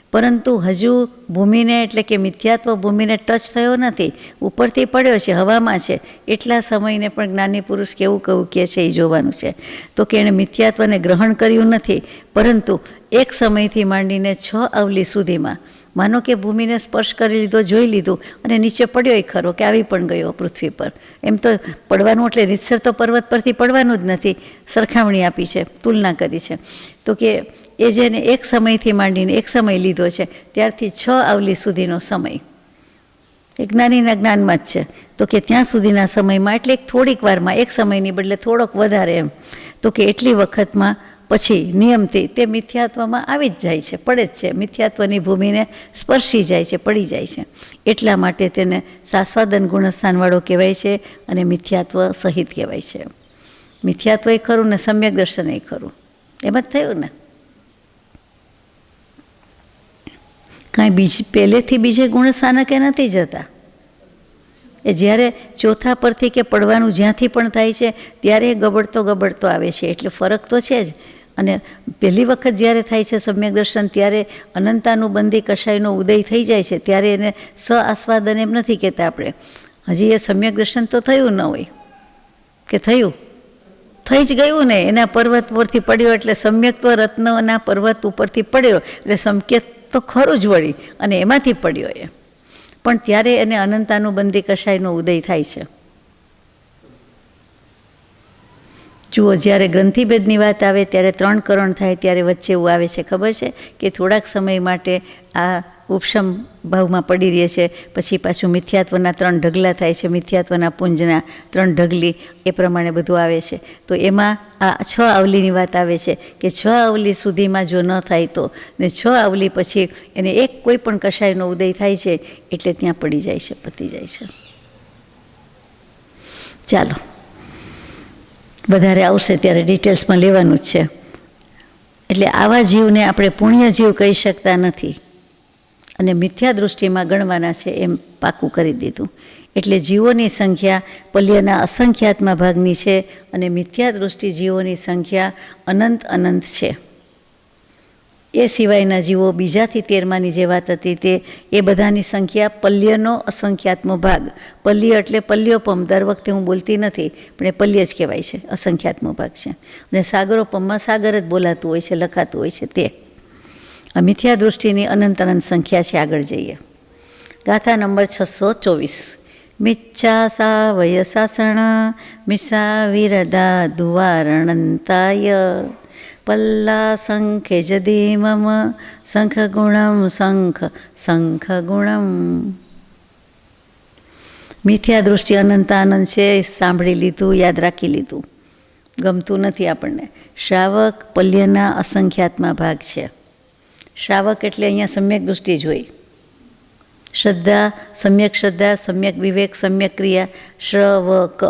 પરંતુ હજુ ભૂમિને એટલે કે મિથ્યાત્વ ભૂમિને ટચ થયો નથી, ઉપરથી પડ્યો છે, હવામાં છે. એટલા સમયને પણ જ્ઞાની પુરુષ કેવું કહું કહે છે એ જોવાનું છે. તો કે એણે મિથ્યાત્વને ગ્રહણ કર્યું નથી, પરંતુ એક સમયથી માંડીને 6 અવલી સુધીમાં માનો કે ભૂમિને સ્પર્શ કરી લીધો, જોઈ લીધું, અને નીચે પડ્યો ખરો કે આવી પણ ગયો પૃથ્વી પર. એમ તો પડવાનું એટલે રીતસર તો પર્વત પરથી પડવાનું જ નથી, સરખામણી આપી છે, તુલના કરી છે. તો કે એ જેને એક સમયથી માંડીને એક સમય લીધો છે, ત્યારથી 6 અવલી સુધીનો સમય એ જ્ઞાનીના જ્ઞાનમાં જ છે. તો કે ત્યાં સુધીના સમયમાં એટલે થોડીક વારમાં, એક સમયની બદલે થોડોક વધારે એમ, તો કે એટલી વખતમાં પછી નિયમથી તે મિથ્યાત્વમાં આવી જ જાય છે, પડે જ છે, મિથ્યાત્વની ભૂમિને સ્પર્શી જાય છે, પડી જાય છે. એટલા માટે તેને શાસ્વાદન ગુણસ્થાનવાળો કહેવાય છે અને મિથ્યાત્વ સહિત કહેવાય છે. મિથ્યાત્વ એ ખરું ને સમ્યક દર્શન એ ખરું, એમ જ થયું ને. કાંઈ પહેલેથી બીજે ગુણસ્થાનકે નથી જતા. એ જ્યારે ચોથા પરથી કે પડવાનું જ્યાંથી પણ થાય છે ત્યારે ગબડતો આવે છે, એટલે ફરક તો છે જ. અને પહેલી વખત જ્યારે થાય છે સમ્યક દર્શન, ત્યારે અનંતાનુબંધી કષાયનો ઉદય થઈ જાય છે, ત્યારે એને આસ્વાદન એમ નથી કહેતા આપણે. હજી એ સમ્યક દર્શન તો થયું ન હોય કે થયું, થઈ જ ગયું ને. એના પર્વત પરથી પડ્યો એટલે સમ્યક્ત્વ રત્નના પર્વત ઉપરથી પડ્યો એટલે સંકેત તો ખરું જ વળી, અને એમાંથી પડ્યો એ. પણ ત્યારે એને અનંતાનુબંધી કષાયનો ઉદય થાય છે. જુઓ, જ્યારે ગ્રંથિભેદની વાત આવે ત્યારે 3 કરણ થાય, ત્યારે વચ્ચે એવું આવે છે, ખબર છે કે થોડાક સમય માટે આ ઉપશમ ભાવમાં પડી રહે છે, પછી પાછું મિથ્યાત્વના 3 ઢગલા થાય છે, મિથ્યાત્વના પુંજના 3 ઢગલી, એ પ્રમાણે બધું આવે છે. તો એમાં આ 6 અવલીની વાત આવે છે કે 6 અવલી સુધીમાં જો ન થાય તો, ને 6 અવલી પછી એને એક કોઈ પણ કષાયનો ઉદય થાય છે એટલે ત્યાં પડી જાય છે, પતી જાય છે. ચાલો, વધારે આવશે ત્યારે ડિટેલ્સમાં લેવાનું જ છે. એટલે આવા જીવને આપણે પુણ્ય જીવ કહી શકતા નથી અને મિથ્યા દૃષ્ટિમાં ગણવાના છે એમ પાકું કરી દીધું. એટલે જીવોની સંખ્યા પલ્યના અસંખ્યાત્મા ભાગની છે અને મિથ્યા દૃષ્ટિ જીવોની સંખ્યા અનંત છે. એ સિવાયના જીવો બીજાથી 13માની જે વાત હતી તે એ બધાની સંખ્યા પલ્યનો અસંખ્યાત્મો ભાગ. પલ્ય એટલે પલ્યોપમ, દર વખતે હું બોલતી નથી, પણ એ પલ્ય જ કહેવાય છે, અસંખ્યાત્મો ભાગ છે. અને સાગરોપમમાં સાગર જ બોલાતું હોય છે, લખાતું હોય છે તે. આ મિથ્યા દૃષ્ટિની અનંત સંખ્યા છે. આગળ જઈએ. ગાથા નંબર 624. મિચ્છા સા વયસાસણ મિસ્સા વિરદા દુવારણંતાય પલ્લા શંખે જદી મમ શંખ ગુણમ. મિથ્યા દૃષ્ટિ અનંતાનંદ છે, સાંભળી લીધું, યાદ રાખી લીધું, ગમતું નથી આપણને. શ્રાવક પલ્યના અસંખ્યાત્મા ભાગ છે. શ્રાવક એટલે અહીંયા સમ્યક દૃષ્ટિ જ હોય. શ્રદ્ધા, સમ્યક વિવેક, સમ્યક ક્રિયા, શ્રવક,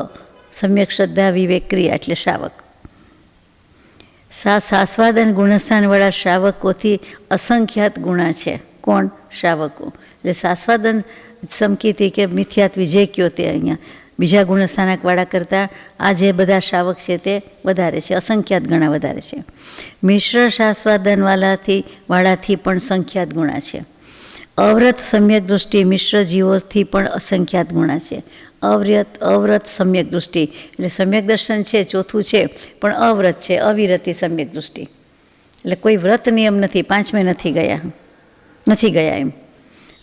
સમ્યક શ્રદ્ધા વિવેક ક્રિયા એટલે શ્રાવક. શાસ્વાદન ગુણસ્થાનવાળા શ્રાવકોથી અસંખ્યાત ગુણા છે. કોણ? શ્રાવકો. એટલે શાસ્વાદન સમકીથી કે મિથ્યાત્વ વિજય કયો તે અહીંયા બીજા ગુણસ્થાનકવાળા કરતાં આ જે બધા શ્રાવક છે તે વધારે છે, અસંખ્યાત ગણા વધારે છે. મિશ્ર શાસ્વાદનવાળાથી પણ સંખ્યાત ગુણા છે. અવ્રત સમ્યક દૃષ્ટિ મિશ્ર જીવોથી પણ અસંખ્યાત ગુણા છે. અવ્રત સમ્યક દૃષ્ટિ એટલે સમ્યક દર્શન છે, ચોથું છે, પણ અવ્રત છે, અવિરતી સમ્યક દૃષ્ટિ. એટલે કોઈ વ્રત નિયમ નથી, 5મે નથી ગયા એમ,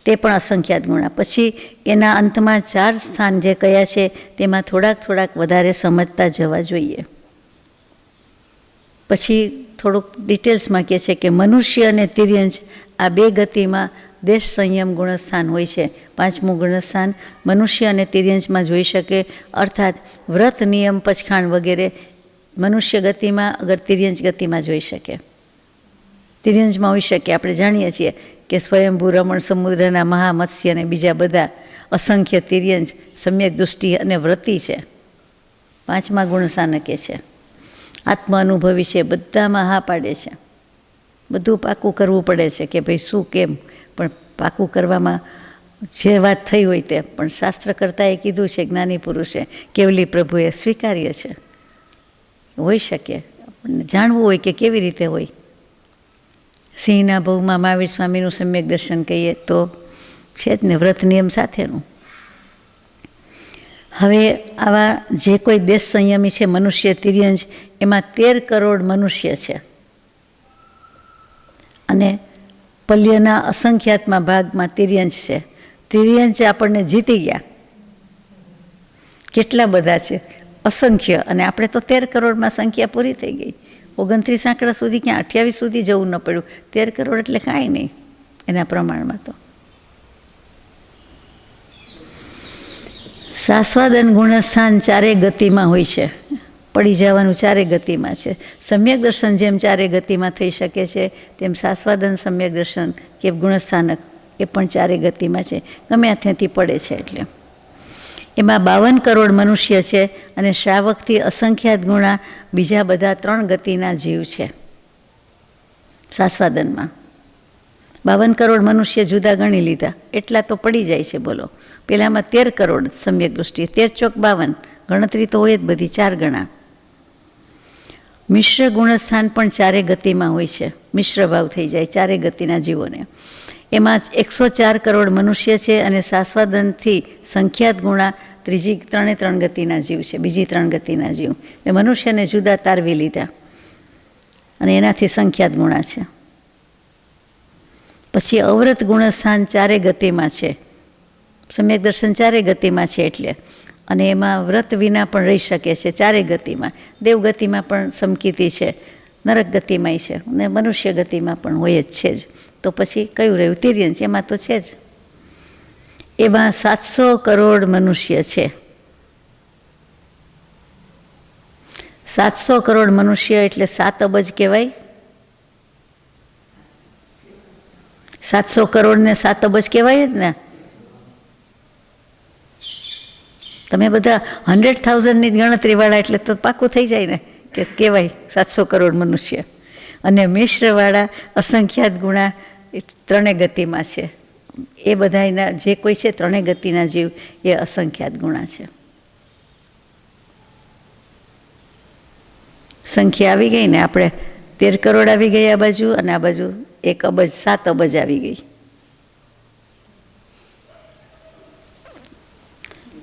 તે પણ અસંખ્યાત ગુણા. પછી એના અંતમાં 4 સ્થાન જે કયા છે તેમાં થોડાક વધારે સમજતા જવા જોઈએ. પછી થોડુંક ડિટેલ્સમાં કહે છે કે મનુષ્ય અને તિર્યંચ આ 2 ગતિમાં દેશ સંયમ ગુણસ્થાન હોય છે. 5મું ગુણસ્થાન મનુષ્ય અને તિર્યંચમાં જોઈ શકે, અર્થાત વ્રત નિયમ પચખાણ વગેરે મનુષ્ય ગતિમાં, અગર તિર્યંચ ગતિમાં જોઈ શકે. તિર્યંચમાં હોઈ શકે. આપણે જાણીએ છીએ કે સ્વયંભૂ રમણ, સમુદ્રના મહામત્સ્ય અને બીજા બધા અસંખ્ય તિર્યંચ સમ્યક દૃષ્ટિ અને વ્રતિ છે. 5મા ગુણસ્થાનકે છે. આત્મ અનુભવી છે, બધામાં હા પાડે છે. બધું પાકું કરવું પડે છે કે ભાઈ શું કેમ, પણ પાકું કરવામાં જે વાત થઈ હોય તે પણ શાસ્ત્રકર્તાએ કીધું છે, જ્ઞાની પુરુષે, કેવલી પ્રભુએ સ્વીકાર્ય છે. હોઈ શકે, આપણને જાણવું હોય કે કેવી રીતે હોય. સિંહના ભવમાં મહાવીર સ્વામીનું સમ્યક દર્શન કહીએ તો છે જ ને, વ્રત નિયમ સાથેનું. હવે આવા જે કોઈ દેશ સંયમી છે, મનુષ્ય તિર્યંચ, એમાં 13 કરોડ મનુષ્ય છે અને પલ્યના અસંખ્યાતમાં ભાગમાં તિર્યંચ છે. તિર્યંચ આપણને જીતી ગયા. કેટલા બધા છે, અસંખ્ય. અને આપણે તો 13 કરોડમાં સંખ્યા પૂરી થઈ ગઈ. 29 આંકડા સુધી, ક્યાં 28 સુધી જવું ન પડ્યું. 13 કરોડ એટલે કાંઈ નહીં એના પ્રમાણમાં. તો સાસ્વાદન ગુણસ્થાન 4 ગતિમાં હોય છે. પડી જવાનું 4 ગતિમાં છે. સમ્યક દર્શન જેમ 4 ગતિમાં થઈ શકે છે, તેમ સાસ્વાદન સમ્યક દર્શન કે ગુણસ્થાનક એ પણ 4 ગતિમાં છે. ગમે ત્યાંથી પડે છે. એટલે એમાં 52 કરોડ મનુષ્ય છે અને શ્રાવકથી અસંખ્યાત ગુણા બીજા બધા 3 ગતિના જીવ છે. સાસ્વાદનમાં 52 કરોડ મનુષ્ય જુદા ગણી લીધા, એટલા તો પડી જાય છે. બોલો, પેલામાં 13 કરોડ સમ્યક દૃષ્ટિ, 13 ચોક 52, ગણતરી તો હોય જ બધી 4 ગણા. મિશ્ર ગુણસ્થાન પણ 4 ગતિમાં હોય છે. મિશ્ર ભાવ થઈ જાય 4 ગતિના જીવોને. એમાં 104 કરોડ મનુષ્ય છે અને સાસ્વાદનથી સંખ્યાત ગુણા ત્રણે 3 ગતિના જીવ છે, બીજી 3 ગતિના જીવ. એ મનુષ્યને જુદા તારવી લીધા અને એનાથી સંખ્યાત ગુણા છે. પછી અવ્રત ગુણસ્થાન 4 ગતિમાં છે. સમ્યક દર્શન 4 ગતિમાં છે એટલે, અને એમાં વ્રત વિના પણ રહી શકે છે 4 ગતિમાં. દેવગતિમાં પણ સમકીતી છે, નરક ગતિમાંય છે અને મનુષ્ય ગતિમાં પણ હોય જ છે જ. તો પછી કયું રહ્યું? તિર્યંચ. એમાં તો છે જ. એમાં 700 કરોડ મનુષ્ય છે. 700 કરોડ મનુષ્ય એટલે 7 અબજ કહેવાય. 700 કરોડને 7 અબજ કહેવાય જ ને. તમે બધા 100,000ની ગણતરીવાળા એટલે તો પાકું થઈ જાય ને કે કહેવાય 700 કરોડ મનુષ્ય. અને મિશ્રવાળા અસંખ્યાત ગુણા 3 ગતિમાં છે. એ બધાના જે કોઈ છે 3 ગતિના જીવ એ અસંખ્યાત ગુણા છે. સંખ્યા આવી ગઈ ને, આપણે 13 કરોડ આવી ગઈ આ બાજુ, અને આ બાજુ 1 અબજ 7 અબજ આવી ગઈ.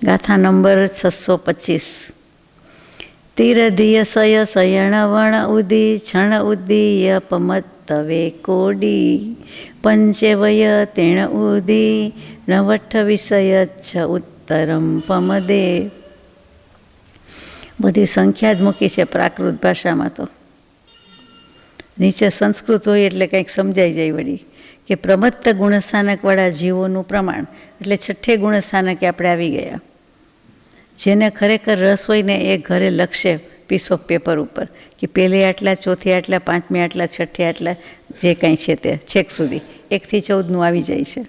ગાથા નંબર 625. તિરધિય સય સયણ વણ ઉદી છણ ઉદીય પમત્તવે કોડી પંચવય તેણ ઉદી નવઠ વિષય છ ઉત્તરમ પમદે. બધી સંખ્યા જ મૂકી છે પ્રાકૃત ભાષામાં. તો નીચે સંસ્કૃત હોય એટલે કંઈક સમજાઈ જાય વળી કે પ્રમત્ત ગુણસ્થાનકવાળા જીવોનું પ્રમાણ, એટલે 6ઠ્ઠે ગુણસ્થાનકે આપણે આવી ગયા. જેને ખરેખર રસ હોય ને એ ઘરે લખશે પીસ ઓફ પેપર ઉપર કે પહેલે આટલા, ચોથી આટલા, 5મી આટલા, 6ઠ્ઠે આટલા, જે કાંઈ છે તે છેક સુધી 1 થી 14 આવી જાય છે.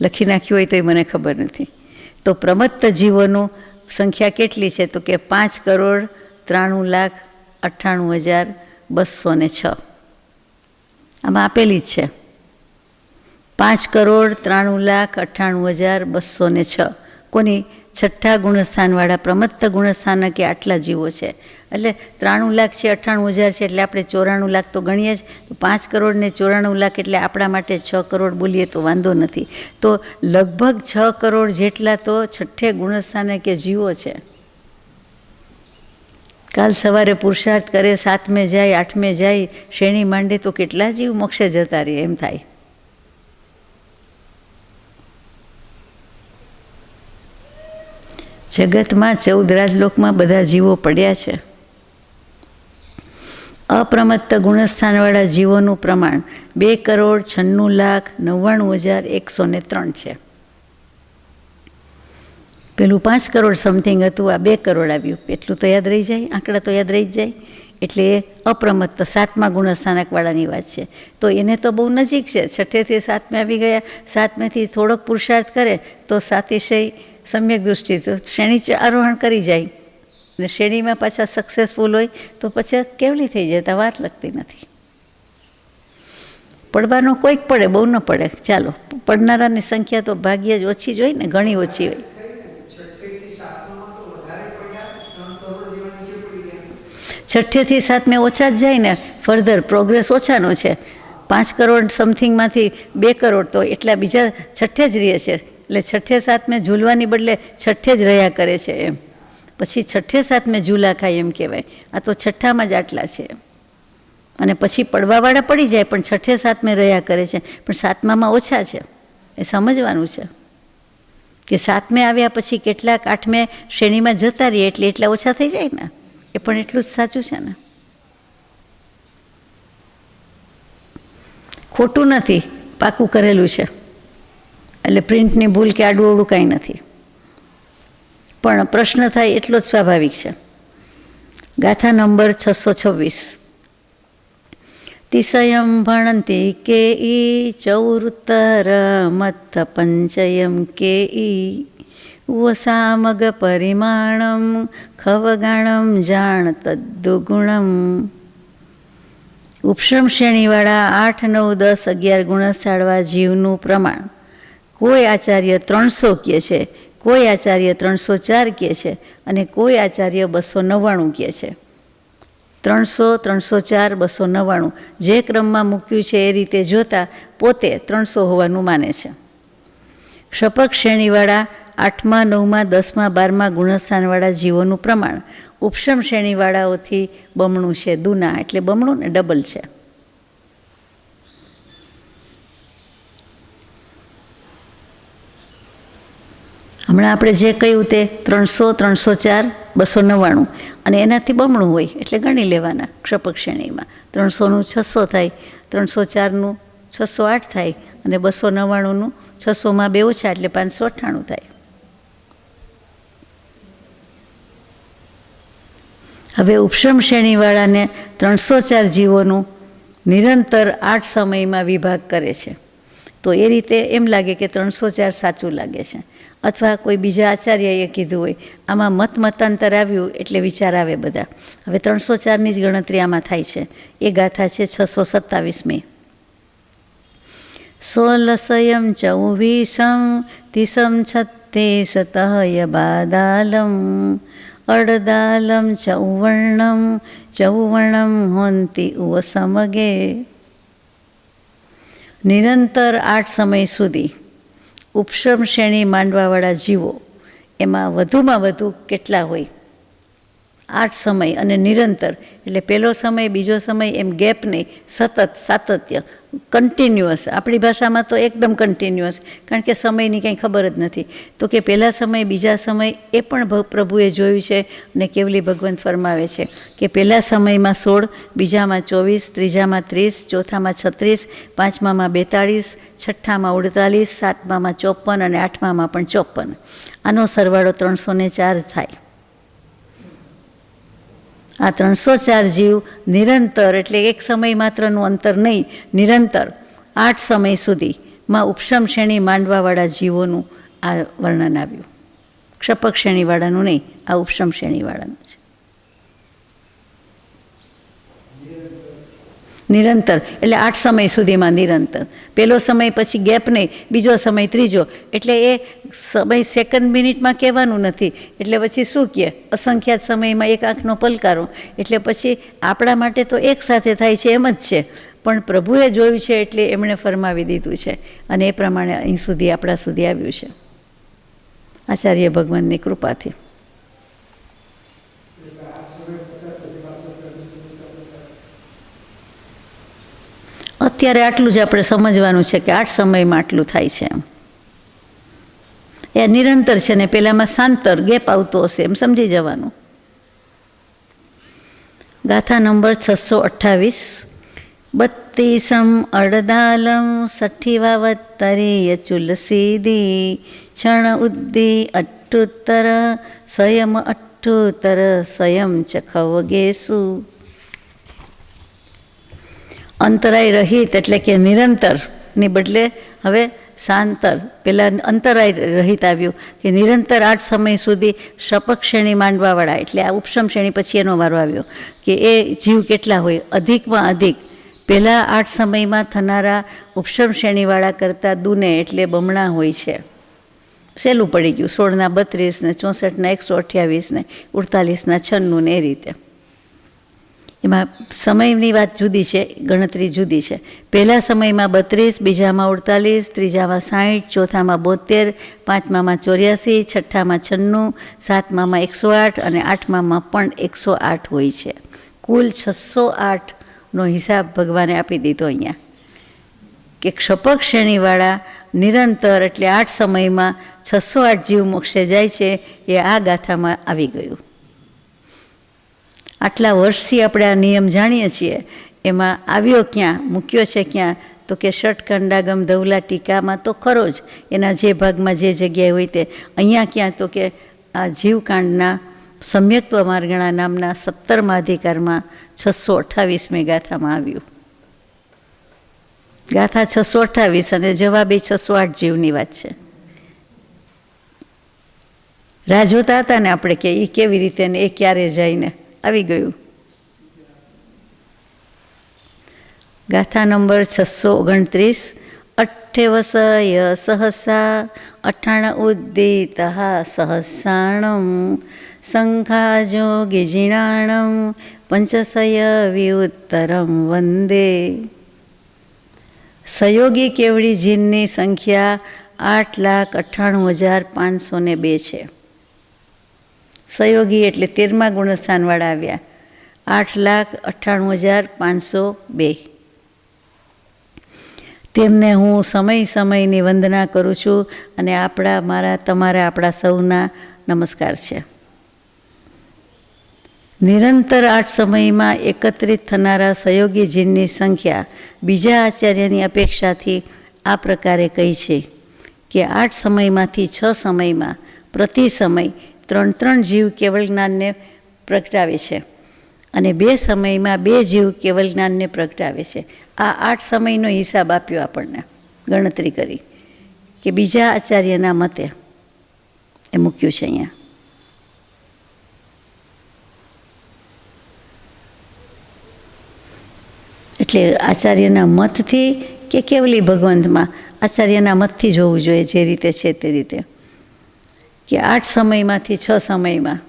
લખી નાખ્યું હોય તો એ મને ખબર નથી. તો પ્રમત્ત જીવોનું સંખ્યા કેટલી છે? તો કે 5,93,98,206. આમાં આપેલી જ છે 5,93,98,206. કોની? છઠ્ઠા ગુણસ્થાનવાળા પ્રમત્ત ગુણસ્થાનકે આટલા જીવો છે. એટલે 93 લાખ છે, 98,000 છે, એટલે આપણે 94 લાખ તો ગણીએ જ. તો 5 કરોડ ને 94 લાખ એટલે આપણા માટે 6 કરોડ બોલીએ તો વાંધો નથી. તો લગભગ 6 કરોડ જેટલા તો છઠ્ઠે ગુણસ્થાનકે જીવો છે. કાલ સવારે પુરુષાર્થ કરે, 7મે જાય, 8મે જાય, શ્રેણી માંડે તો કેટલા જીવ મોક્ષે જતા રહે એમ થાય. જગતમાં 14 રાજલોકમાં બધા જીવો પડ્યા છે. અપ્રમત્ત ગુણસ્થાનવાળા જીવોનું પ્રમાણ 2,96,99,103 છે. પેલું 5 કરોડ સમથિંગ હતું, આ 2 કરોડ આવ્યું. એટલું તો યાદ રહી જાય, આંકડા તો યાદ રહી જ જાય. એટલે એ અપ્રમત્ત 7મા ગુણસ્થાનકવાળાની વાત છે. તો એને તો બહુ નજીક છે. 6થેથી 7મે આવી ગયા, 7મેથી થોડોક પુરુષાર્થ કરે તો સાતિશય સમ્યક દૃષ્ટિ તો શ્રેણી આરોહણ કરી જાય. અને શ્રેણીમાં પાછા સક્સેસફુલ હોય તો પછી કેવલી થઈ જતા વાર લગતી નથી. પડવાનો કોઈક પડે, બહુ ન પડે. ચાલો, પડનારાની સંખ્યા તો ભાગ્યે જ ઓછી જ હોય ને, ઘણી ઓછી હોય. 6થેથી 7મે ઓછા જ જાય ને, ફર્ધર પ્રોગ્રેસ ઓછાનો છે. 5 કરોડ સમથિંગમાંથી 2 કરોડ તો એટલા બીજા 6થે જ રહે છે. એટલે 6થે 7મે ઝૂલવાની બદલે 6થે જ રહ્યા કરે છે એમ. પછી 6થે 7મે ઝૂલા ખાય એમ કહેવાય. આ તો 6ઠ્ઠામાં જ આટલા છે. અને પછી પડવાવાળા પડી જાય પણ 6થે 7મે રહ્યા કરે છે. પણ 7મામાં ઓછા છે, એ સમજવાનું છે કે 7મે આવ્યા પછી કેટલાક 8મે શ્રેણીમાં જતા રહીએ એટલે એટલા ઓછા થઈ જાય ને. એ પણ એટલું જ સાચું છે ને. ખોટું નથી, પાકું કરેલું છે. એટલે પ્રિન્ટની ભૂલ કે આડું અવડું કાંઈ નથી. પણ પ્રશ્ન થાય એટલો જ સ્વાભાવિક છે. ગાથા નંબર 626. તિસયમ ભણંતી કે ઈ ચૌરુત્તર મત્થ પંચયમ કે ઈ વસામગ પરિમાણમ ખવગાણમ જાણ તદ્દુગુણમ. ઉપશ્રમ શ્રેણીવાળા 8, 9, 10, 11 ગુણસ્થાળવા જીવનું પ્રમાણ કોઈ આચાર્ય 300 કહે છે, કોઈ આચાર્ય 304 કહે છે અને કોઈ આચાર્ય 299 કહે છે. 300, 304, 299 જે ક્રમમાં મૂક્યું છે એ રીતે જોતા પોતે 300 હોવાનું માને છે. ક્ષપક શ્રેણીવાળા 8મા, 9મા, 10મા, 12મા ગુણસ્થાનવાળા જીવોનું પ્રમાણ ઉપશમ શ્રેણીવાળાઓથી બમણું છે. દુના એટલે બમણું ને, ડબલ છે. હમણાં આપણે જે કહ્યું તે 300, 304, 299 અને એનાથી બમણું હોય એટલે ગણી લેવાના. ક્ષપક શ્રેણીમાં 300નું 600 થાય, 304નું 608 થાય અને 299નું 600માં 2 ઓછા એટલે 598 થાય. હવે ઉપશ્રમ શ્રેણીવાળાને 304 જીવોનું નિરંતર 8 સમયમાં વિભાગ કરે છે. તો એ રીતે એમ લાગે કે 304 સાચું લાગે છે. અથવા કોઈ બીજા આચાર્યએ કીધું હોય, આમાં મતાંતર આવ્યું એટલે વિચાર આવે બધા. હવે 304ની જ ગણતરી આમાં થાય છે. એ ગાથા છે 627મી. સોલસયમ ચૌવીસમ તિસમ છત્તીસ તહય બાદાલમ અડદાલમ ચૌવર્ણમ હોંતી ઉવસમગે. નિરંતર 8 સમય સુધી ઉપશ્રમ શ્રેણી માંડવાવાળા જીવો એમાં વધુમાં વધુ કેટલા હોય? 8 સમય અને નિરંતર એટલે પહેલો સમય, બીજો સમય એમ ગેપ નહીં, સતત, સાતત્ય, કન્ટિન્યુઅસ. આપણી ભાષામાં તો એકદમ કન્ટિન્યુઅસ, કારણ કે સમયની કંઈ ખબર જ નથી. તો કે પહેલા સમય, બીજા સમય એ પણ પ્રભુએ જોયું છે અને કેવલી ભગવંત ફરમાવે છે કે પહેલા સમયમાં 16, બીજામાં 24, ત્રીજામાં 30, ચોથામાં 36, પાંચમામાં 42, છઠ્ઠામાં 48, સાતમામાં 54 અને આઠમામાં પણ 54. આનો સરવાળો 304 થાય. આ 304 જીવ નિરંતર એટલે એક સમય માત્રનું અંતર નહીં, નિરંતર 8 સમય સુધીમાં ઉપશમ શ્રેણી માંડવાવાળા જીવોનું આ વર્ણન આવ્યું. ક્ષપક શ્રેણીવાળાનું નહીં, આ ઉપશમ શ્રેણીવાળાનું છે. નિરંતર એટલે 8 સમય સુધીમાં નિરંતર. પહેલો સમય પછી ગેપ નહીં, બીજો સમય ત્રીજો, એટલે એ સમય સેકન્ડ મિનિટમાં કહેવાનું નથી. એટલે પછી શું કહે, અસંખ્યાત સમયમાં એક આંખનો પલકારો. એટલે પછી આપણા માટે તો એક સાથે થાય છે એમ જ છે, પણ પ્રભુએ જોયું છે એટલે એમણે ફરમાવી દીધું છે, અને એ પ્રમાણે અહીં સુધી આપણા સુધી આવ્યું છે આચાર્ય ભગવાનની કૃપાથી. અત્યારે આટલું જ આપણે સમજવાનું છે કે 8 સમયમાં આટલું થાય છે એમ. એ નિરંતર છે ને પેલામાં શાંતર ગેપ આવતો હશે એમ સમજી જવાનું. ગાથા નંબર 628. બત્તીસમ અડદાલમ સઠ્ઠીવાવત્તરીય ચુલસીદી ક્ષણ ઉદ્દી અઠ્ઠુત્તર સ્વયં અઠ્ઠુત્તર સ્વયં ચખવગેસુ. અંતરાય રહિત એટલે કે નિરંતરની બદલે હવે શાંતર. પહેલાં અંતરાય રહિત આવ્યું કે નિરંતર 8 સમય સુધી શપક શ્રેણી માંડવાવાળા, એટલે આ ઉપશમ શ્રેણી પછી એનો વારો આવ્યો કે એ જીવ કેટલા હોય, અધિકમાં અધિક. પહેલાં 8 સમયમાં થનારા ઉપશમ શ્રેણીવાળા કરતાં દુને એટલે બમણા હોય છે. સહેલું પડી ગયું. 16 ના 32 ને 64 ના 128 ને 48 ના 96 ને એ રીતે. એમાં સમયની વાત જુદી છે, ગણતરી જુદી છે. પહેલા સમયમાં 32, બીજામાં 48, ત્રીજામાં 60, ચોથામાં 72, પાંચમામાં 84, છઠ્ઠામાં 96, સાતમામાં 108 અને આઠમામાં પણ 108 હોય છે. કુલ 608નો હિસાબ ભગવાને આપી દીધો અહીંયા કે ક્ષપક શ્રેણીવાળા નિરંતર એટલે 8 સમયમાં 608 જીવ મોક્ષે જાય છે. એ આ ગાથામાં આવી ગયું. આટલા વર્ષથી આપણે આ નિયમ જાણીએ છીએ, એમાં આવ્યો ક્યાં, મૂક્યો છે ક્યાં, તો કે ષટખંડાગમ ધવલા ટીકામાં તો ખરો જ, એના જે ભાગમાં જે જગ્યાએ હોય તે. અહીંયા ક્યાં, તો કે આ જીવકાંડના સમ્યક્ત્વ માર્ગણા નામના 17મા અધિકારમાં 628મી ગાથામાં આવ્યું. ગાથા 628 અને જવાબ એ 608 જીવની વાત છે. રાહ જોતા હતા ને આપણે કે એ કેવી રીતે ને એ ક્યારે જઈને આવી ગયું. ગાથા નંબર 629. અઠ્ઠેવસય સહસા અઠાણ ઉદ્દિત સહસ્રાણમ સંઘાજો ગિજીણાણમ પંચસય વિઉત્તરમ વંદે. સહયોગી કેવડી જીનની સંખ્યા 8,98,502 છે. સહયોગી એટલે 13મા ગુણસ્થાનવાળા આવ્યા 8,98,502. તેમને હું સમય સમયની વંદના કરું છું અને આપણા સૌના નમસ્કાર છે. નિરંતર 8 સમયમાં એકત્રિત થનારા સહયોગી જીનની સંખ્યા બીજા આચાર્યની અપેક્ષાથી આ પ્રકારે કહી છે કે 8 સમયમાંથી 6 સમયમાં પ્રતિ સમય 3 જીવ કેવળ જ્ઞાનને પ્રગટાવે છે અને 2 સમયમાં 2 જીવ કેવળ જ્ઞાનને પ્રગટાવે છે. આ 8 સમયનો હિસાબ આપ્યો આપણને, ગણતરી કરી કે બીજા આચાર્યના મતે એ મૂક્યું છે અહીંયા. એટલે આચાર્યના મતથી કે કેવલી ભગવંતમાં આચાર્યના મતથી જોવું જોઈએ, જે રીતે છે તે રીતે, કે 8 સમયમાંથી 6 સમયમાં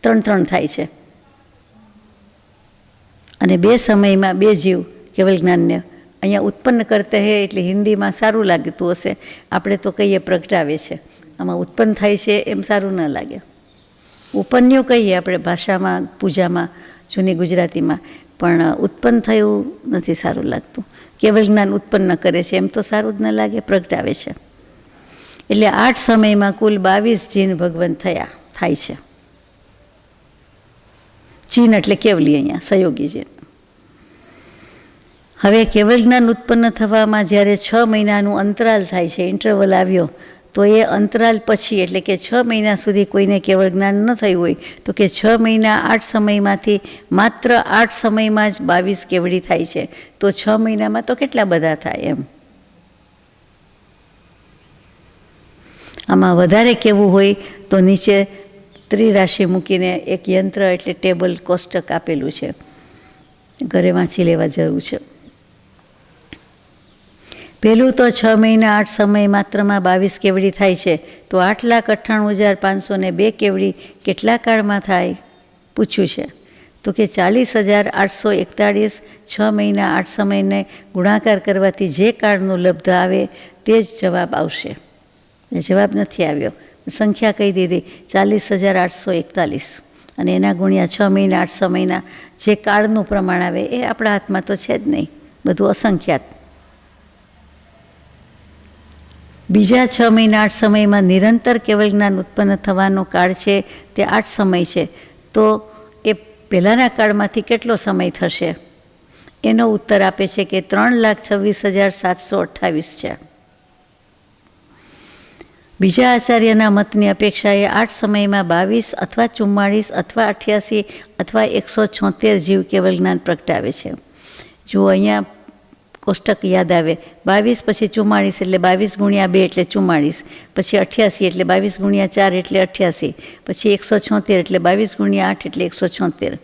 3 થાય છે અને 2 સમયમાં 2 જીવ કેવલ જ્ઞાનને અહીંયા ઉત્પન્ન કરતા હે. એટલે હિન્દીમાં સારું લાગતું હશે, આપણે તો કહીએ પ્રગટાવે છે, આમાં ઉત્પન્ન થાય છે એમ સારું ન લાગે. ઉપન્યું કહીએ આપણે ભાષામાં, પૂજામાં, જૂની ગુજરાતીમાં, પણ ઉત્પન્ન થયું નથી સારું લાગતું. કેવલ જ્ઞાન ઉત્પન્ન કરે છે એમ તો સારું જ ન લાગે, પ્રગટાવે છે. એટલે 8 સમયમાં કુલ 22 જીન ભગવાન થાય છે. જીન એટલે કેવલી, અહીંયા સહયોગી જીન. હવે કેવલ જ્ઞાન ઉત્પન્ન થવામાં જ્યારે 6 મહિનાનું અંતરાલ થાય છે, ઇન્ટરવલ આવ્યો, તો એ અંતરાલ પછી એટલે કે 6 મહિના સુધી કોઈને કેવળ જ્ઞાન ન થયું હોય તો કે 6 મહિના 8 સમયમાંથી માત્ર 8 સમયમાં જ 22 કેવડી થાય છે. તો 6 મહિનામાં તો કેટલા બધા થાય એમ. આમાં વધારે કહેવું હોય તો નીચે ત્રિરાશિ મૂકીને એક યંત્ર એટલે ટેબલ કોષ્ટક આપેલું છે. ઘરે વાંચી લેવા જેવું છે. પહેલું તો 6 મહિના 8 સમય માત્રમાં 22 કેવડી થાય છે, તો 8,98,502 કેવડી કેટલા કાળમાં થાય પૂછ્યું છે. તો કે 40,841 6 મહિના 8 સમયને ગુણાકાર કરવાથી જે કાળનું લબ્ધ આવે તે જ જવાબ આવશે. જવાબ નથી આવ્યો, સંખ્યા કહી દીધી 40,841, અને એના ગુણ્યા 6 મહિના 8 સમયના જે કાળનું પ્રમાણ આવે એ આપણા હાથમાં તો છે જ નહીં, બધું અસંખ્યાત. બીજા 6 મહિના 8 સમયમાં નિરંતર કેવળ જ્ઞાન ઉત્પન્ન થવાનો કાળ છે તે 8 સમય છે, તો એ પહેલાંના કાળમાંથી કેટલો સમય થશે? એનો ઉત્તર આપે છે કે 3,26,728 છે. બીજા આચાર્યના મતની અપેક્ષાએ 8 સમયમાં 22 અથવા 44 અથવા 88 અથવા 176 જીવ કેવલ જ્ઞાન પ્રગટાવે છે. જો અહીંયા કોષ્ટક યાદ આવે, 22 પછી 44 એટલે 22 ગુણ્યા 2 એટલે 44, પછી 88 એટલે 22 ગુણ્યા 4 એટલે 88, પછી 176 એટલે 22 ગુણ્યા 8 એટલે 176,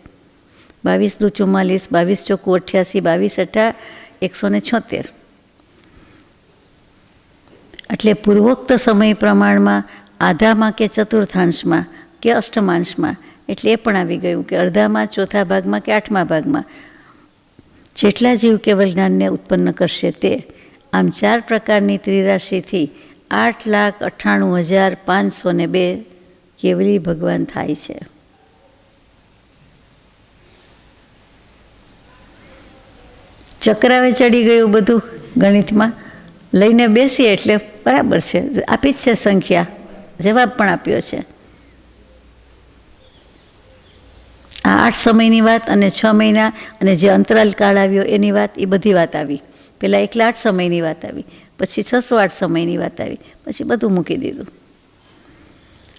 22 દુ 44, 22 ચોકુ 88, 22 અઠા 176. એટલે પૂર્વોક્ત સમય પ્રમાણમાં આધામાં કે ચતુર્થાંશમાં કે અષ્ટમાંશમાં, એટલે એ પણ આવી ગયું કે અડધામાં, ચોથા ભાગમાં કે 8મા ભાગમાં જેટલા જીવ કેવલ જ્ઞાનને ઉત્પન્ન કરશે તે. આમ 4 પ્રકારની ત્રિરાશિથી 8,98,502 કેવલી ભગવાન થાય છે. ચક્રાવે ચડી ગયું બધું ગણિતમાં, લઈને બેસીએ એટલે બરાબર છે, આપી જ છે સંખ્યા, જવાબ પણ આપ્યો છે. આ 8 સમયની વાત અને 6 મહિના અને જે અંતરાલ કાળ આવ્યો એની વાત, એ બધી વાત આવી. પહેલાં એકલા 8 સમયની વાત આવી, પછી 608 સમયની વાત આવી, પછી બધું મૂકી દીધું.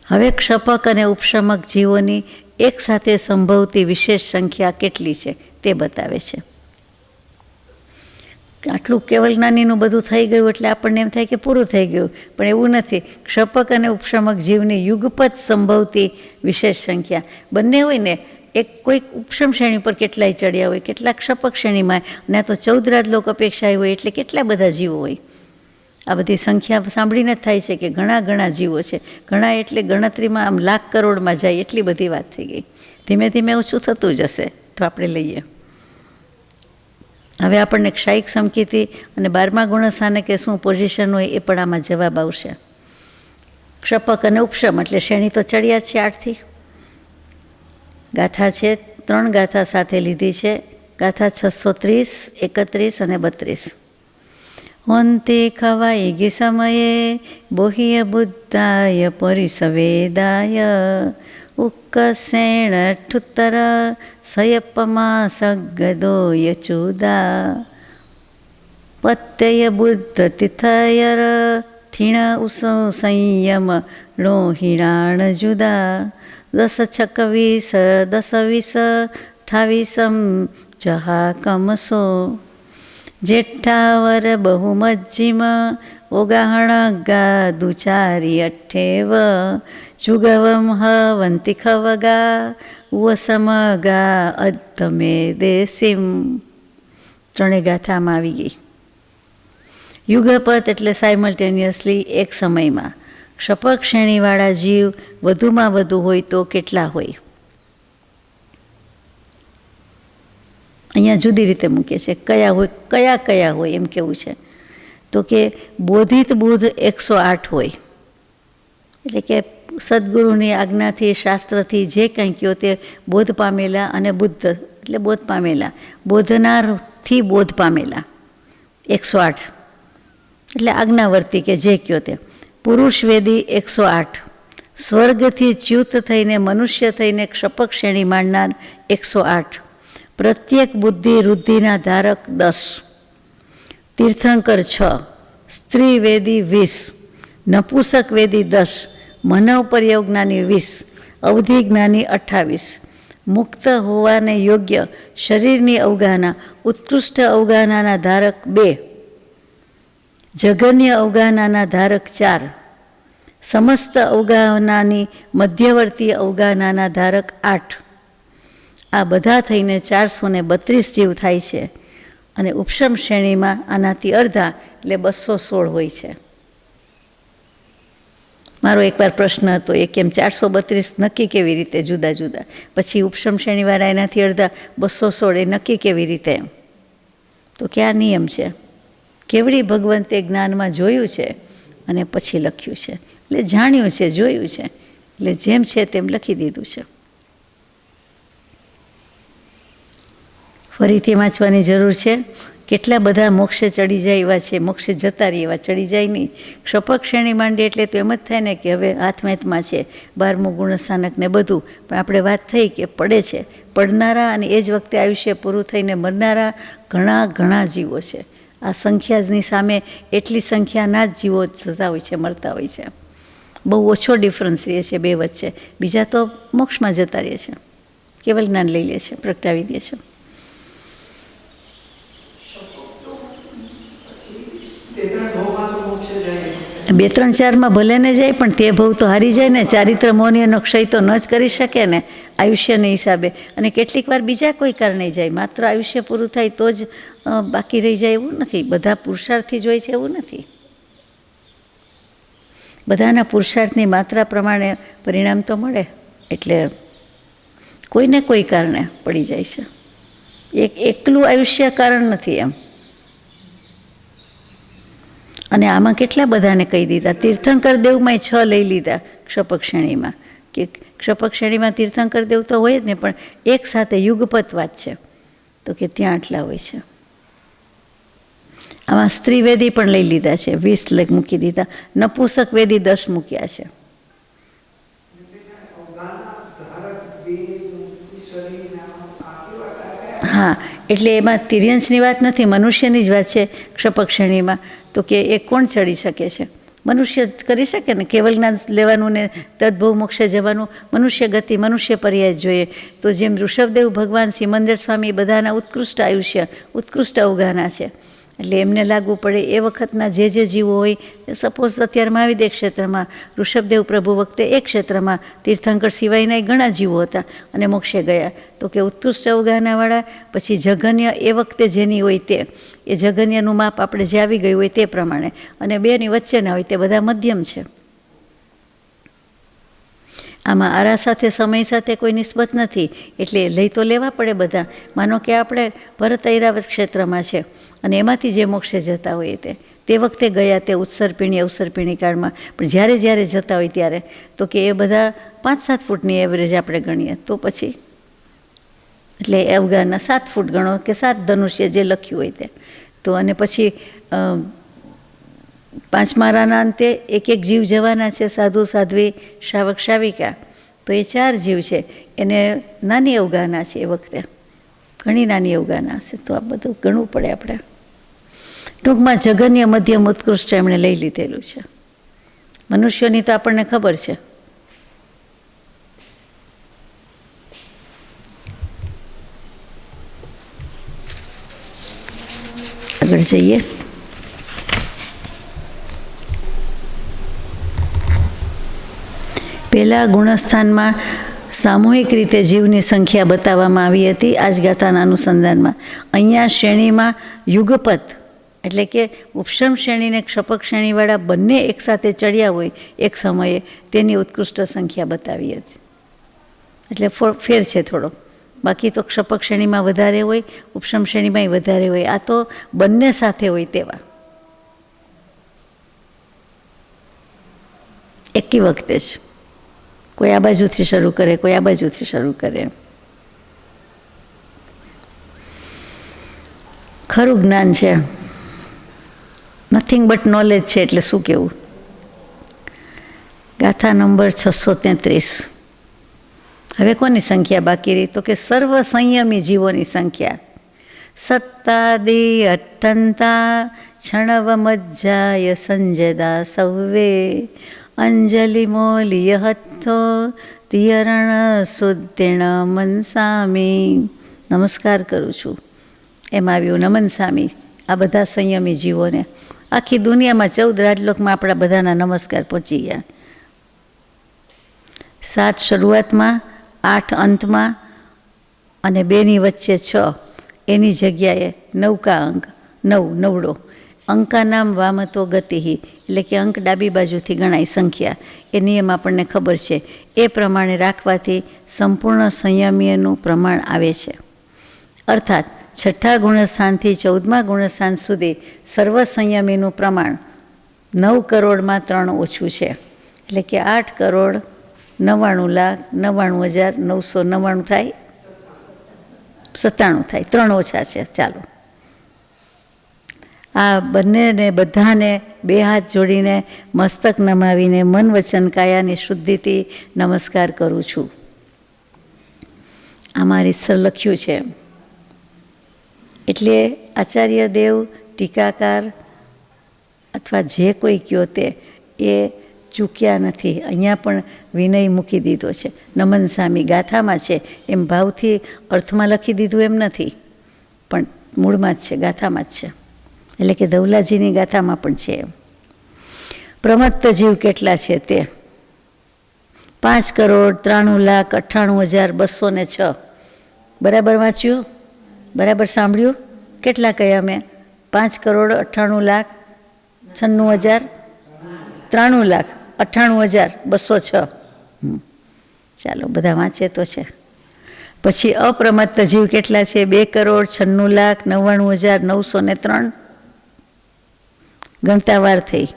હવે ક્ષપક અને ઉપશમક જીવોની એક સાથે સંભવતી વિશેષ સંખ્યા કેટલી છે તે બતાવે છે. આટલું કેવલ જ્ઞાનીનું બધું થઈ ગયું એટલે આપણને એમ થાય કે પૂરું થઈ ગયું, પણ એવું નથી. ક્ષપક અને ઉપશમક જીવની યુગપત સંભવતી વિશેષ સંખ્યા બંને હોય ને, એક કોઈક ઉપશમ શ્રેણી પર કેટલાય ચડ્યા હોય, કેટલાક ક્ષપક શ્રેણીમાં, અને આ તો 14 રાજલોક અપેક્ષા હોય એટલે કેટલા બધા જીવો હોય. આ બધી સંખ્યા સાંભળીને જ થાય છે કે ઘણા ઘણા જીવો છે. ઘણા એટલે ગણતરીમાં આમ લાખ કરોડમાં જાય એટલી બધી વાત થઈ ગઈ. ધીમે ધીમે ઓછું થતું જશે તો આપણે લઈએ. હવે આપણને ક્ષાયિક સમકીતિ અને 12મા ગુણસ્થાને કે શું પોઝિશન હોય એ પણ આમાં જવાબ આવશે. ક્ષપક અને ઉપશમ એટલે શ્રેણી તો ચડ્યા જ છે 8થી. ગાથા છે, 3 ગાથા સાથે લીધી છે. ગાથા 630, 31 અને 32. હોંતે ખવાઈ ગી સમયે બોહ્ય બુદ્ધાય પરિસવેદાય ઉક્કસેણ ઠુત્તર સયપમા સગદો યચુદા પત્યય બુદ્ધ તિથયર થીણ ઉસો સંયમ લોહિણાણ જુદા 10 છક 20 10 20 28 જહા કમસો જેઠાવર બહુમજ્જીમ ઓગાહણ ગા દુચારી 28 જુગવમ હવંતિ ખવગા ઉવસમગા અદ્ધમે દેસીમ. 3 ગાથામાં આવી ગઈ. યુગપત એટલે સાયમલ્ટેનિયસલી એક સમયમાં. ક્ષપક શ્રેણીવાળા જીવ વધુમાં વધુ હોય તો કેટલા હોય? અહીંયા જુદી રીતે મૂકે છે, કયા હોય, કયા કયા હોય એમ કેવું છે. તો કે બોધિત બુદ્ધ 108 હોય, એટલે કે સદગુરુની આજ્ઞાથી, શાસ્ત્રથી જે કંઈ કહ્યો તે બોધ પામેલા, અને બુદ્ધ એટલે બોધ પામેલા, બોધનારથી બોધ પામેલા 108 એટલે આજ્ઞાવર્તી કે જે કહ્યો તે. પુરુષ વેદી 108, સ્વર્ગથી ચ્યુત થઈને મનુષ્ય થઈને ક્ષપક શ્રેણી માંડનાર 108, પ્રત્યેક બુદ્ધિ વૃદ્ધિના ધારક 10, તીર્થંકર 6, સ્ત્રી વેદી 20, નપુસક વેદી 10, મનવ પર્યવજ્ઞાની 20, અવધિ જ્ઞાની 28, મુક્ત હોવાને યોગ્ય શરીરની અવગાહના, ઉત્કૃષ્ટ અવગાહનાના ધારક 2, જઘન્ય અવગાહનાના ધારક 4, સમસ્ત અવગાહનાની મધ્યવર્તી અવગાહનાના ધારક 8, આ બધા થઈને 432 જીવ થાય છે અને ઉપશમ શ્રેણીમાં આનાથી અડધા એટલે 216 હોય છે. મારો એકવાર પ્રશ્ન હતો એ કેમ 432 નક્કી કેવી રીતે જુદા જુદા, પછી ઉપશમ શ્રેણીવાળા એનાથી અડધા 216 એ નક્કી કેવી રીતે? તો કે આ નિયમ છે, કેવડી ભગવંતે જ્ઞાનમાં જોયું છે અને પછી લખ્યું છે. એટલે જાણ્યું છે, જોયું છે, એટલે જેમ છે તેમ લખી દીધું છે. ફરીથી વાંચવાની જરૂર છે. કેટલા બધા મોક્ષે ચડી જાય એવા છે, મોક્ષે જતા રહે એવા ચડી જાય નહીં. ક્ષપક શ્રેણી માંડે એટલે તો એમ જ થાય ને કે હવે હાથમાં છે 12મું ગુણસ્થાનક ને બધું, પણ આપણે વાત થઈ કે પડે છે. પડનારા અને એ જ વખતે આયુષ્ય પૂરું થઈને મરનારા ઘણા ઘણા જીવો છે. આ સંખ્યાની સામે એટલી સંખ્યાના જ જીવો થતા હોય છે, મરતા હોય છે. બહુ ઓછો ડિફરન્સ રહે છે બે વચ્ચે. બીજા તો મોક્ષમાં જતા રહે છે, કેવલ જ્ઞાન લઈ લે છે, પ્રગટાવી દે છે. 2, 3, 4માં ભલે ને જાય, પણ તે ભવ તો હારી જાય ને. ચારિત્ર મોહનીયનો ક્ષય તો ન જ કરી શકે ને આયુષ્યને હિસાબે. અને કેટલીક વાર બીજા કોઈ કારણે જાય, માત્ર આયુષ્ય પૂરું થાય તો જ બાકી રહી જાય એવું નથી. બધા પુરુષાર્થથી જ હોય છે એવું નથી. બધાના પુરુષાર્થની માત્રા પ્રમાણે પરિણામ તો મળે. એટલે કોઈને કોઈ કારણે પડી જાય છે. એકલું આયુષ્ય કારણ નથી એમ. અને આમાં કેટલા બધાને કહી દીધા. તીર્થંકર દેવમાંય 6 લઈ લીધા ક્ષપક શ્રેણીમાં, કે ક્ષપક શ્રેણીમાં તીર્થંકર દેવ તો હોય જ ને, પણ એક સાથે યુગપત વાત છે તો કે ત્યાં આટલા હોય છે. આમાં સ્ત્રી વેદી પણ લઈ લીધા છે, 20 મૂકી દીધા. નપુંસક વેદી 10 મૂક્યા છે. હા, એટલે એમાં તિર્યંશની વાત નથી, મનુષ્યની જ વાત છે. ક્ષપક શ્રેણીમાં તો કે એ કોણ ચડી શકે છે? મનુષ્ય કરી શકે ને. કેવલ જ્ઞાન લેવાનું ને તદ્ભવ મોક્ષે જવાનું, મનુષ્ય ગતિ, મનુષ્ય પર્યાય જોઈએ. તો જેમ ઋષભદેવ ભગવાન, સિમંદર સ્વામી બધાના ઉત્કૃષ્ટ આયુષ્ય, ઉત્કૃષ્ટ અવગાહના છે. એટલે એમને લાગવું પડે એ વખતના જે જીવો હોય. સપોઝ અત્યારે મહાવિદ્ય ક્ષેત્રમાં ઋષભદેવ પ્રભુ વખતે એ ક્ષેત્રમાં તીર્થંકર સિવાયના ઘણા જીવો હતા અને મોક્ષે ગયા. તો કે ઉત્કૃષ્ટ અવગાહનાવાળા. પછી જઘન્ય એ વખતે જેની હોય તે, એ જઘન્યનું માપ આપણે જે આવી ગયું હોય તે પ્રમાણે. અને બેની વચ્ચેના હોય તે બધા મધ્યમ છે. આમાં આરા સાથે, સમય સાથે કોઈ નિસ્બત નથી. એટલે લઈ તો લેવા પડે બધા. માનો કે આપણે ભરત ઐરાવત ક્ષેત્રમાં છે અને એમાંથી જે મોક્ષે જતા હોય તે વખતે ગયા, તે ઉત્સર્પિણી અવસર્પિણી કાળમાં. પણ જ્યારે જતા હોય ત્યારે તો કે એ બધા 5-7 ફૂટની એવરેજ આપણે ગણીએ તો પછી, એટલે અવગાહના 7 ફૂટ ગણો કે 7 ધનુષ્ય જે લખ્યું હોય તે. તો અને પછી 5મા રાના અંતે એક જીવ જવાના છે, સાધુ સાધ્વી શ્રાવક શ્રાવિકા. તો એ 4 જીવ છે. એને નાની અવગાહના છે એ વખતે, ઘણી નાની અવગાહના હશે. તો આ બધું ગણવું પડે આપણે. ટૂંકમાં જઘન્ય, મધ્યમ, ઉત્કૃષ્ટ એમણે લઈ લીધેલું છે. મનુષ્યોની તો આપણને ખબર છે. આગળ જઈએ. પહેલા ગુણસ્થાનમાં સામૂહિક રીતે જીવની સંખ્યા બતાવવામાં આવી હતી આ જ ગાથાના અનુસંધાનમાં. અહીંયા શ્રેણીમાં યુગપત એટલે કે ઉપશમ શ્રેણીને ક્ષપક શ્રેણીવાળા બંને એકસાથે ચડ્યા હોય એક સમયે, તેની ઉત્કૃષ્ટ સંખ્યા બતાવી હતી. એટલે ફેર છે થોડો. બાકી તો ક્ષપક શ્રેણીમાં વધારે હોય, ઉપશમ શ્રેણીમાંય વધારે હોય. આ તો બંને સાથે હોય તેવા, એકી વખતે જ. કોઈ આ બાજુથી શરૂ કરે, કોઈ આ બાજુથી શરૂ કરે. ખરું જ્ઞાન છે, નથિંગ બટ નોલેજ છે. એટલે શું કહેવું. ગાથા નંબર 633. હવે કોની સંખ્યા બાકી રહી? તો કે સર્વ સંયમી જીવોની સંખ્યા. સત્તાદિ અઠ્ઠંતા ક્ષણવ મજ્જાય સંજદા સૌવે અંજલિ મોલિય હથ્થો તિયરણ સુદીર્ણ મનસામી. નમસ્કાર કરું છું એમ આવ્યું નમન સામી આ બધા સંયમી જીવોને. આખી દુનિયામાં 14 રાજલોકમાં આપણા બધાના નમસ્કાર પહોંચી ગયા. 7 શરૂઆતમાં, 8 અંતમાં અને 2ની વચ્ચે 6, એની જગ્યાએ 9 કા અંક, 9 નવડો. અંકાનામ વામતો ગતિહિ, એટલે કે અંક ડાબી બાજુથી ગણાય સંખ્યા, એ નિયમ આપણને ખબર છે. એ પ્રમાણે રાખવાથી સંપૂર્ણ સંયમીનું પ્રમાણ આવે છે. અર્થાત 6ઠ્ઠા ગુણસ્થાનથી 14મા ગુણસ્થાન સુધી સર્વ સંયમીનું પ્રમાણ 9 કરોડમાં 3 ઓછું છે. એટલે કે 8,99,99,999 થાય, 97 થાય, 3 ઓછા છે. ચાલો, આ બંનેને બધાને 2 હાથ જોડીને મસ્તક નમાવીને મન વચન કાયાની શુદ્ધિથી નમસ્કાર કરું છું. આમાં રીતસર લખ્યું છે. એટલે આચાર્ય દેવ, ટીકાકાર અથવા જે કોઈ કયો તે એ ચૂક્યા નથી. અહીંયા પણ વિનય મૂકી દીધો છે. નમન સામી ગાથામાં છે એમ ભાવથી અર્થમાં લખી દીધું એમ નથી, પણ મૂળમાં જ છે, ગાથામાં જ છે. એટલે કે ધવલાજીની ગાથામાં પણ છે. પ્રમત્ત જીવ કેટલા છે તે 5,93,98,206. બરાબર વાંચ્યું? બરાબર સાંભળ્યું? કેટલા કયા મેં? 5,98,96,000, 93,98,206. ચાલો, બધા વાંચે તો છે. પછી અપ્રમત્ત જીવ કેટલા છે? 2,96,99,903. ગણતા વાર થઈ.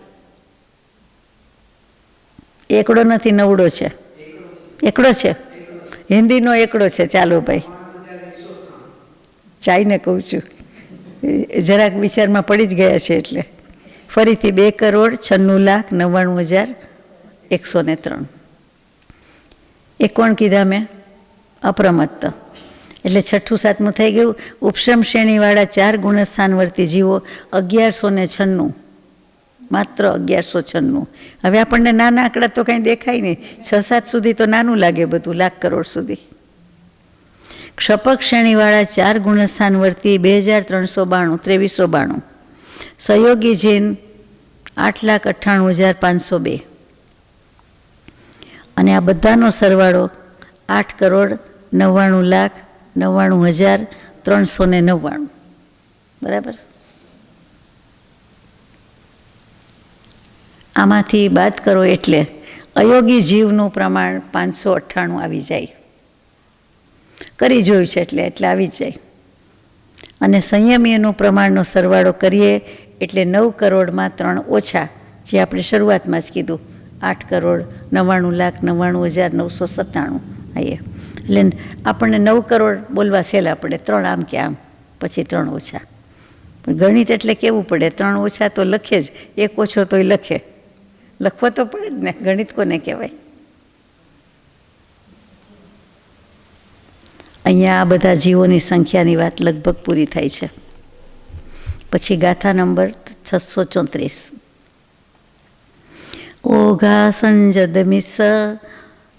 એકડો નથી, નવડો છે. એકડો છે, હિન્દીનો એકડો છે. ચાલો ભાઈ, ચાઈને કહું છું, જરાક વિચારમાં પડી જ ગયા છે. એટલે ફરીથી 2,96,99,103. એ કોણ કીધા મેં? અપ્રમત્ત. એટલે 6ઠ્ઠું 7મું થઈ ગયું. ઉપશમ શ્રેણીવાળા 4 ગુણસ્થાનવર્તી જીવો 1196, માત્ર 1196. હવે આપણને નાના આંકડા તો કંઈ દેખાય નહીં. 6-7 સુધી તો નાનું લાગે બધું, લાખ કરોડ સુધી. ક્ષપક શ્રેણીવાળા 4 ગુણસ્થાનવર્તી 2,392, 2392. સહયોગી જીન 8,98,502. અને આ બધાનો સરવાળો 8,99,99,399. બરાબર? આમાંથી બાદ કરો એટલે અયોગી જીવનું પ્રમાણ 598 આવી જાય. કરી જોયું છે એટલે આવી જ જાય. અને સંયમીનું પ્રમાણનો સરવાળો કરીએ એટલે 9 કરોડમાં 3 ઓછા, જે આપણે શરૂઆતમાં જ કીધું, 8,99,99,997. આઈએ એટલે આપણને 9 કરોડ બોલવા સહેલા પડે. 3 આમ કે આમ, પછી 3 ઓછા. પણ ગણિત એટલે કેવું પડે? 3 ઓછા તો લખે જ, 1 ઓછો તોય લખે. લખવો તો પડે જ ને, ગણિત કોને કહેવાય? અહીંયા આ બધા જીવોની સંખ્યાની વાત લગભગ પૂરી થાય છે. પછી ગાથા નંબર 634. ઓઘા સંજદ મિસ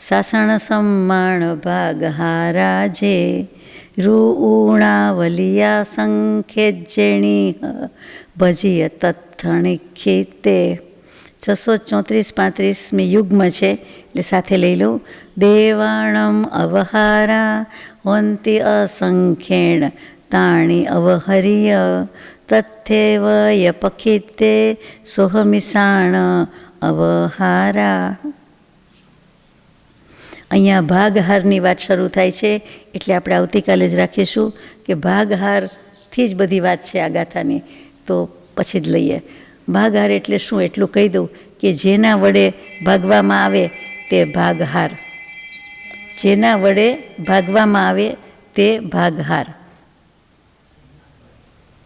સાસણ સમ્માણ ભાગહારા જે રૂણાવલિયા સંખેજેણી ભજીય તત્થણિખિતે. 634-35મી યુગ્મ છે, એટલે સાથે લઈ લઉં. દેવાણમ અવહારા હોંતિ અસંખ્યેણ તાણી અવહરિય તથ્યેવ યપખિતે સોહમિસાણ અવહારા. અહીંયા ભાગહારની વાત શરૂ થાય છે, એટલે આપણે આવતીકાલે જ રાખીશું કે ભાગહારથી જ બધી વાત છે આ ગાથાની, તો પછી જ લઈએ. ભાગહાર એટલે શું એટલું કહી દઉં કે જેના વડે ભાગવામાં આવે તે ભાગહાર. જેના વડે ભાગવામાં આવે તે ભાગહાર.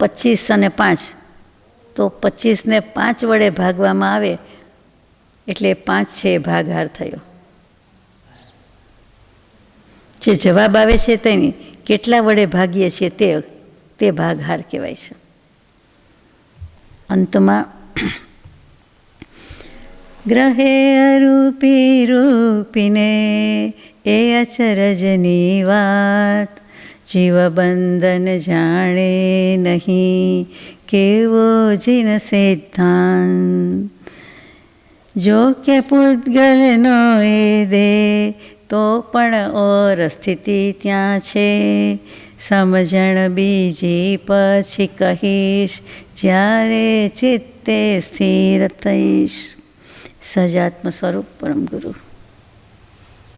25 અને 5, તો 25ને 5 વડે ભાગવામાં આવે એટલે 5 છે એ ભાગહાર થયો. જે જવાબ આવે છે તેની કેટલા વડે ભાગીએ છીએ તે ભાગહાર કહેવાય છે. અંતમાં ગ્રહે અરૂપી રૂપીને એ અચરજની વાત જીવબંધન જાણે નહીં કેવો જીન સિદ્ધાંત. જો કે પૂતગલનો એ દે તો પણ ઓર સ્થિતિ ત્યાં છે. સમજણ બીજી પછી કહીશ, જ્યારે ચિત્તે સ્થિર થઈશ. સજાત્મ સ્વરૂપ પરમ ગુરુ.